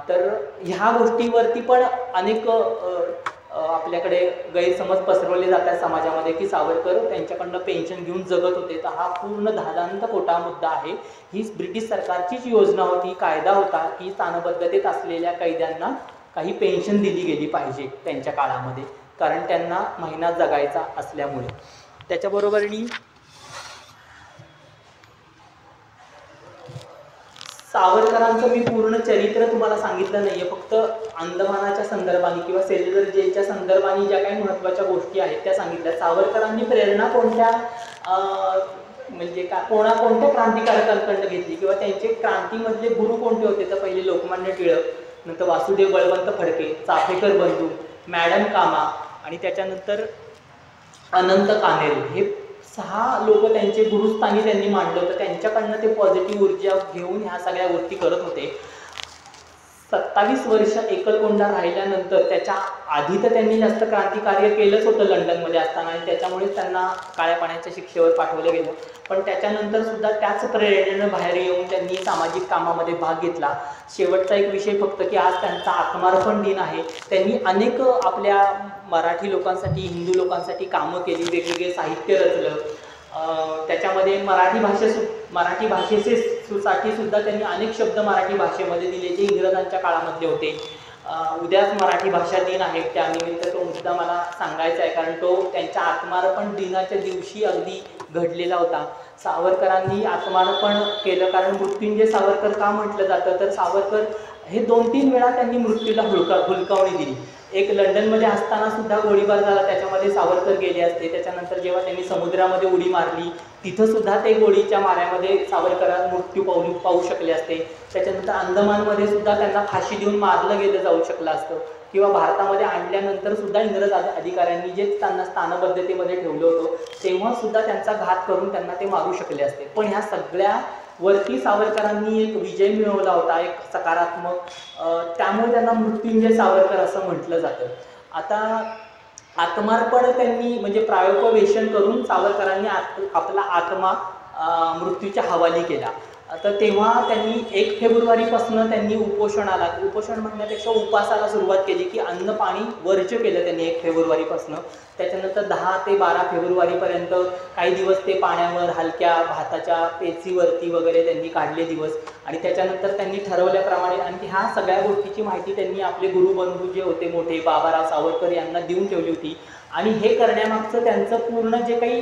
तर ह्या गोष्टीवरती पण अनेक आपल्याकडे गैरसमज पसरवले जातात समाजामध्ये की सावरकर त्यांच्याकडनं पेन्शन घेऊन जगत होते. तर हा पूर्ण धादांत खोटा मुद्दा आहे. ही ब्रिटिश सरकारचीच योजना होती, कायदा होता की स्थानबद्धतेत असलेल्या कैद्यांना काही पेन्शन दिली गेली पाहिजे त्यांच्या काळामध्ये, कारण त्यांना महिना जगायचा असल्यामुळे. त्याच्याबरोबरनी सावरकरांचं मी पूर्ण चरित्र तुम्हाला सांगितलं नाही आहे, फक्त अंदमानाच्या संदर्भाने किंवा सेल्युलर जेलच्या संदर्भाने ज्या काही महत्त्वाच्या गोष्टी आहेत त्या सांगितल्या. सावरकरांनी प्रेरणा कोणत्या म्हणजे कोणत्या क्रांतिकारकांकडनं घेतली किंवा त्यांचे क्रांतीमधले गुरु कोणते होते, तर पहिले लोकमान्य टिळक, नंतर वासुदेव बळवंत फडके, चाफेकर बंधू, मॅडम कामा आणि त्याच्यानंतर अनंत कानेरी, हे 6 लोक त्यांचे गुरुस्थानी त्यांनी मांडलं होतं. त्यांच्याकडनं ते पॉझिटिव्ह ऊर्जा घेऊन ह्या सगळ्या गोष्टी करत होते. 27 वर्ष एकलकोंडा राहिल्यानंतर, त्याच्या आधी तर त्यांनी जास्त क्रांतिकार्य केलंच होतं लंडनमध्ये असताना आणि त्याच्यामुळेच त्यांना काळ्या पाण्याच्या शिक्षेवर पाठवलं गेलं. पण त्याच्यानंतर सुद्धा त्याच प्रेरणेनं बाहेर येऊन त्यांनी सामाजिक कामामध्ये भाग घेतला. शेवटचा एक विषय फक्त की आज त्यांचा आत्मार्पण दिन आहे. त्यांनी अनेक आपल्या मराठी लोकांसाठी, हिंदू लोकांसाठी कामं केली, वेगवेगळे साहित्य रचलं. त्याच्यामध्ये मराठी भाषेसाठी सुद्धा त्यांनी अनेक शब्द मराठी भाषेमध्ये दिले जे इंग्रजांच्या काळामध्ये होते. उद्याच मराठी भाषा दिन आहे, त्यानिमित्त तो मुद्दा मला सांगायचा आहे, कारण तो त्यांच्या आत्मार्पण दिनाच्या दिवशी अगदी घडलेला होता. सावरकरांनी आत्मार्पण केलं, कारण मृत्युंजय सावरकर का म्हटलं जातं, तर सावरकर हे 2-3 वेळा त्यांनी मृत्यूला हुलकावणी दिली. एक लंडनमध्ये असताना सुद्धा गोळीबार झाला, त्याच्यामध्ये सावरकर गेले असते. त्याच्यानंतर जेव्हा त्यांनी समुद्रामध्ये उडी मारली तिथं सुद्धा ते गोळीच्या माऱ्यामध्ये सावरकर मृत्यू पाहू शकले असते. त्याच्यानंतर अंदमानमध्ये सुद्धा त्यांना फाशी देऊन मारलं गेलं जाऊ शकलं असतं, किंवा भारतामध्ये आणल्यानंतर सुद्धा इंग्रज अधिकाऱ्यांनी जे त्यांना स्थानबद्धतेमध्ये ठेवलं होतं तेव्हा सुद्धा त्यांचा घात करून त्यांना ते मारू शकले असते. पण ह्या सगळ्या वरती सावरकरांनी एक विजय मिळवला होता, एक सकारात्मक, त्यामुळे त्यांना मृत्युंजय सावरकर असं म्हटलं जातं. आता आत्मार्पण त्यांनी म्हणजे प्रायोपवेशन करून सावरकरांनी आपला आत्मा मृत्यूच्या हवाली केला. तर तेव्हा त्यांनी 1 फेब्रुवारीपासून त्यांनी उपोषण म्हणण्यापेक्षा उपासाला सुरुवात केली, की अन्न पाणी वर्ज्य केलं त्यांनी 1 फेब्रुवारीपासून. त्याच्यानंतर 10 ते 12 फेब्रुवारीपर्यंत काही दिवस ते पाण्यावर हलक्या भाताच्या पेचीवरती वगैरे त्यांनी काढले दिवस. आणि त्याच्यानंतर त्यांनी ठरवल्याप्रमाणे, आणि ह्या सगळ्या गोष्टीची माहिती त्यांनी आपले गुरुबंधू जे होते मोठे बाबाराव सावरकर यांना देऊन ठेवली होती. आणि हे करण्यामागचं त्यांचं पूर्ण जे काही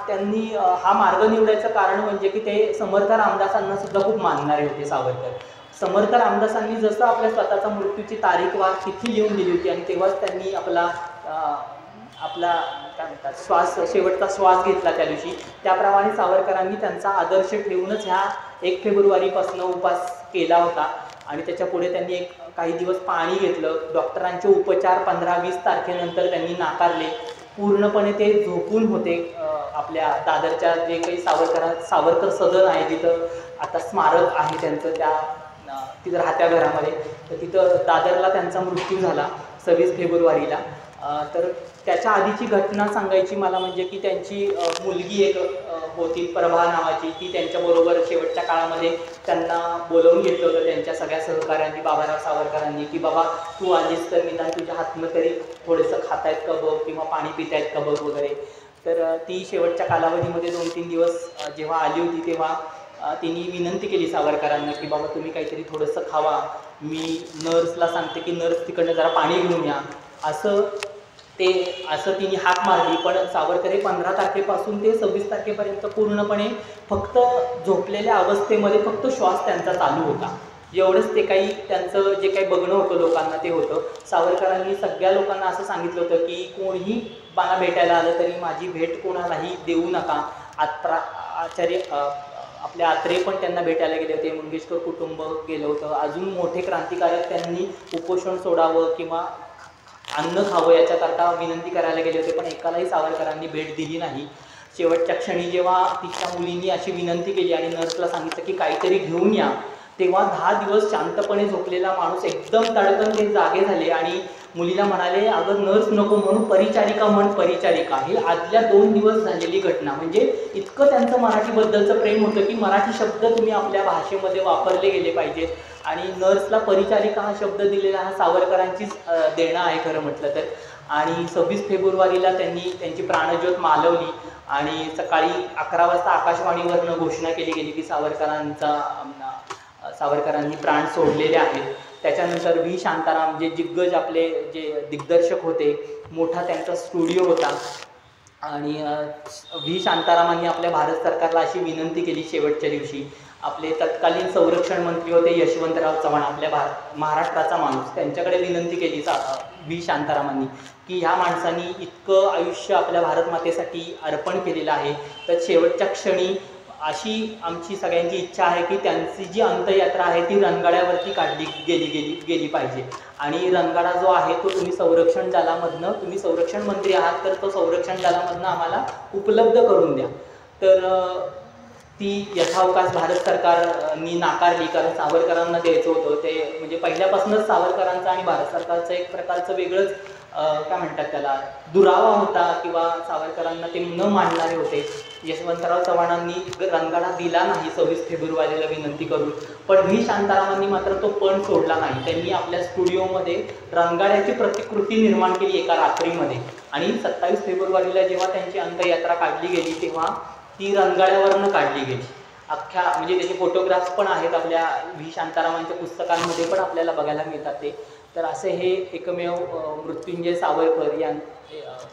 त्यांनी हा मार्ग निवडायचं कारण म्हणजे की ते समर्थ रामदासांना सुद्धा खूप मानणारे होते सावरकर. समर्थ रामदासांनी जसं आपल्या स्वतःचा मृत्यूची तारीखवार तिथी लिहून दिली होती आणि तेव्हाच त्यांनी आपला काय म्हणतात शेवटचा श्वास घेतला त्या दिवशी, त्याप्रमाणे सावरकरांनी त्यांचा आदर्श ठेवूनच ह्या 1 फेब्रुवारीपासून उपास केला होता. आणि त्याच्या पुढे त्यांनी काही दिवस पाणी घेतलं. डॉक्टरांचे उपचार 15-20 तारखेनंतर त्यांनी नाकारले. पूर्णपणे ते झोपून होते. आपल्या दादरच्या जे काही सावरकर सदन आहे जिथं आता स्मारक आहे त्यांचं, तिथं राहत्या घरामध्ये, तर तिथं दादरला त्यांचा मृत्यू झाला 26 फेब्रुवारीला. तर त्याच्या आधीची घटना सांगायची मला म्हणजे की त्यांची मुलगी एक होती प्रभा नावाची, ती त्यांच्याबरोबर शेवटच्या काळामध्ये त्यांना बोलवून घेतलं होतं त्यांच्या सगळ्या सहकाऱ्यांनी, बाबाराव सावरकरांनी, की बाबा तू आलीस तर निदान तुझ्या हातनं तरी थोडंसं खातायत का बघ किंवा पाणी पितायत का बघ वगैरे. तर ती शेवटच्या कालावधीमध्ये 2-3 दिवस जेव्हा आली होती तेव्हा तिने विनंती केली सावरकरांना की बाबा तुम्ही काहीतरी थोडंसं खावा, मी नर्सला सांगते की नर्स तिकडनं जरा पाणी घेऊन या, असं तिने हाक मारली. पण सावरकर हे 15 तारखेपासून ते 26 तारखेपर्यंत पूर्णपणे फक्त झोपलेल्या अवस्थेमध्ये फक्त श्वास त्यांचा चालू होता. एवढंच ते काही त्यांचं जे काही बघणं होतं लोकांना ते होतं. सावरकरांनी सगळ्या लोकांना असं सांगितलं होतं की कोणीही मला भेटायला आलं तरी माझी भेट कोणालाही देऊ नका. आपले आत्रे पण त्यांना भेटायला गेले होते, मंगेशकर कुटुंब गेलं होतं, अजून मोठे क्रांतिकारक त्यांनी उपोषण सोडावं किंवा अन्न खावं याच्याकरता विनंती करायला गेले होते, पण एकालाही सावरकरांनी भेट दिली नाही. शेवटच्या क्षणी जेव्हा तिच्या मुलींनी अशी विनंती केली आणि नर्सला सांगितलं की काहीतरी घेऊन या, तेव्हा 10 दिवस शांतपणे झोपलेला माणूस एकदम तडकन ते जागे झाले आणि मुलीला म्हणाले, अगं नर्स नको म्हणून परिचारिका म्हण परिचारिका. ही आदल्या 2 दिवस झालेली घटना. म्हणजे इतकं त्यांचं मराठीबद्दलचं प्रेम होतं की मराठी शब्द तुम्ही आपल्या भाषेमध्ये वापरले गेले पाहिजेत. आणि नर्सला परिचारिका हा शब्द दिलेला हा सावरकरांचीच देणं आहे खरं म्हटलं तर. आणि 26 फेब्रुवारीला त्यांनी त्यांची प्राणज्योत मालवली आणि सकाळी 11 वाजता आकाशवाणीवरनं घोषणा केली गेली की सावरकरांनी प्राण सोडलेले आहेत. त्याच्यानंतर व्ही शांताराम जे दिग्गज आपले जे दिग्दर्शक होते, मोठा त्यांचा स्टुडिओ होता आणि व्ही शांतारामांनी आपल्या भारत सरकारला अशी विनंती केली शेवटच्या दिवशी. आपले तत्कालीन संरक्षण मंत्री होते यशवंतराव चव्हाण, आपल्या महाराष्ट्राचा माणूस, त्यांच्याकडे विनंती केली व्ही शांतारामांनी की ह्या माणसांनी इतकं आयुष्य आपल्या भारत मातेसाठी अर्पण केलेलं आहे, तर शेवटच्या क्षणी अशी आमची सगळ्यांची इच्छा आहे की त्यांची जी अंत्ययात्रा आहे ती रणगाड्यावरती काढली गेली पाहिजे. आणि रणगाडा जो आहे तो तुम्ही संरक्षण मंत्री आहात, तर तो संरक्षण दलामधनं आम्हाला उपलब्ध करून द्या. तर ती यथावकाश भारत सरकारनी नाकारली, कारण सावरकरांना द्यायचं होतं ते. म्हणजे पहिल्यापासूनच सावरकरांचं आणि भारत सरकारचं एक प्रकारचं वेगळंच काय म्हणतात त्याला दुरावा होता किंवा सावरकरांना ते न मानणारे होते. यशवंतराव चव्हाणांनी रणगाडा दिला नाही 26 फेब्रुवारीला विनंती करून, पण व्ही शांतारामांनी मात्र तो पण सोडला नाही. त्यांनी आपल्या स्टुडिओमध्ये रणगाड्याची प्रतिकृती निर्माण केली एका रात्रीमध्ये आणि 27 फेब्रुवारीला जेव्हा त्यांची अंत्ययात्रा काढली गेली तेव्हा ती रणगाड्यावरनं काढली गेली. म्हणजे त्याचे फोटोग्राफ्स पण आहेत आपल्या व्ही शांतारामांच्या पुस्तकांमध्ये पण आपल्याला बघायला मिळतात ते. तर असे हे एकमेव मृत्युंजय सावरकर या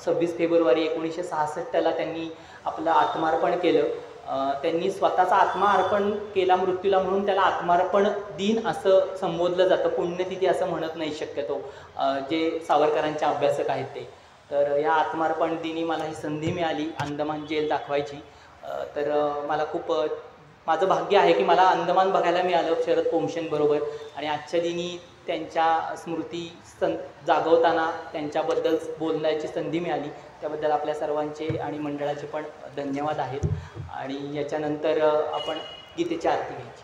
26 फेब्रुवारी 1966ला त्यांनी आपलं आत्मार्पण केलं. त्यांनी स्वतःचा आत्मा अर्पण केला मृत्यूला म्हणून त्याला आत्मार्पण दिन असं संबोधलं जातं, पुण्यतिथी असं म्हणत नाही शक्यतो जे सावरकरांचे अभ्यासक आहेत ते. तर या आत्मार्पण दिनी मला ही संधी मिळाली अंदमान जेल दाखवायची. तर मला खूप माझं भाग्य आहे की मला अंदमान बघायला मिळालं शरद पोंक्षेंबरोबर आणि आजच्या दिनी त्यांच्या स्मृती जागवताना त्यांच्याबद्दल बोलण्याची संधी मिळाली. त्याबद्दल आपल्या सर्वांचे आणि मंडळाचे पण धन्यवाद आहेत. आणि याच्यानंतर आपण गीतेची आरती घ्यायची.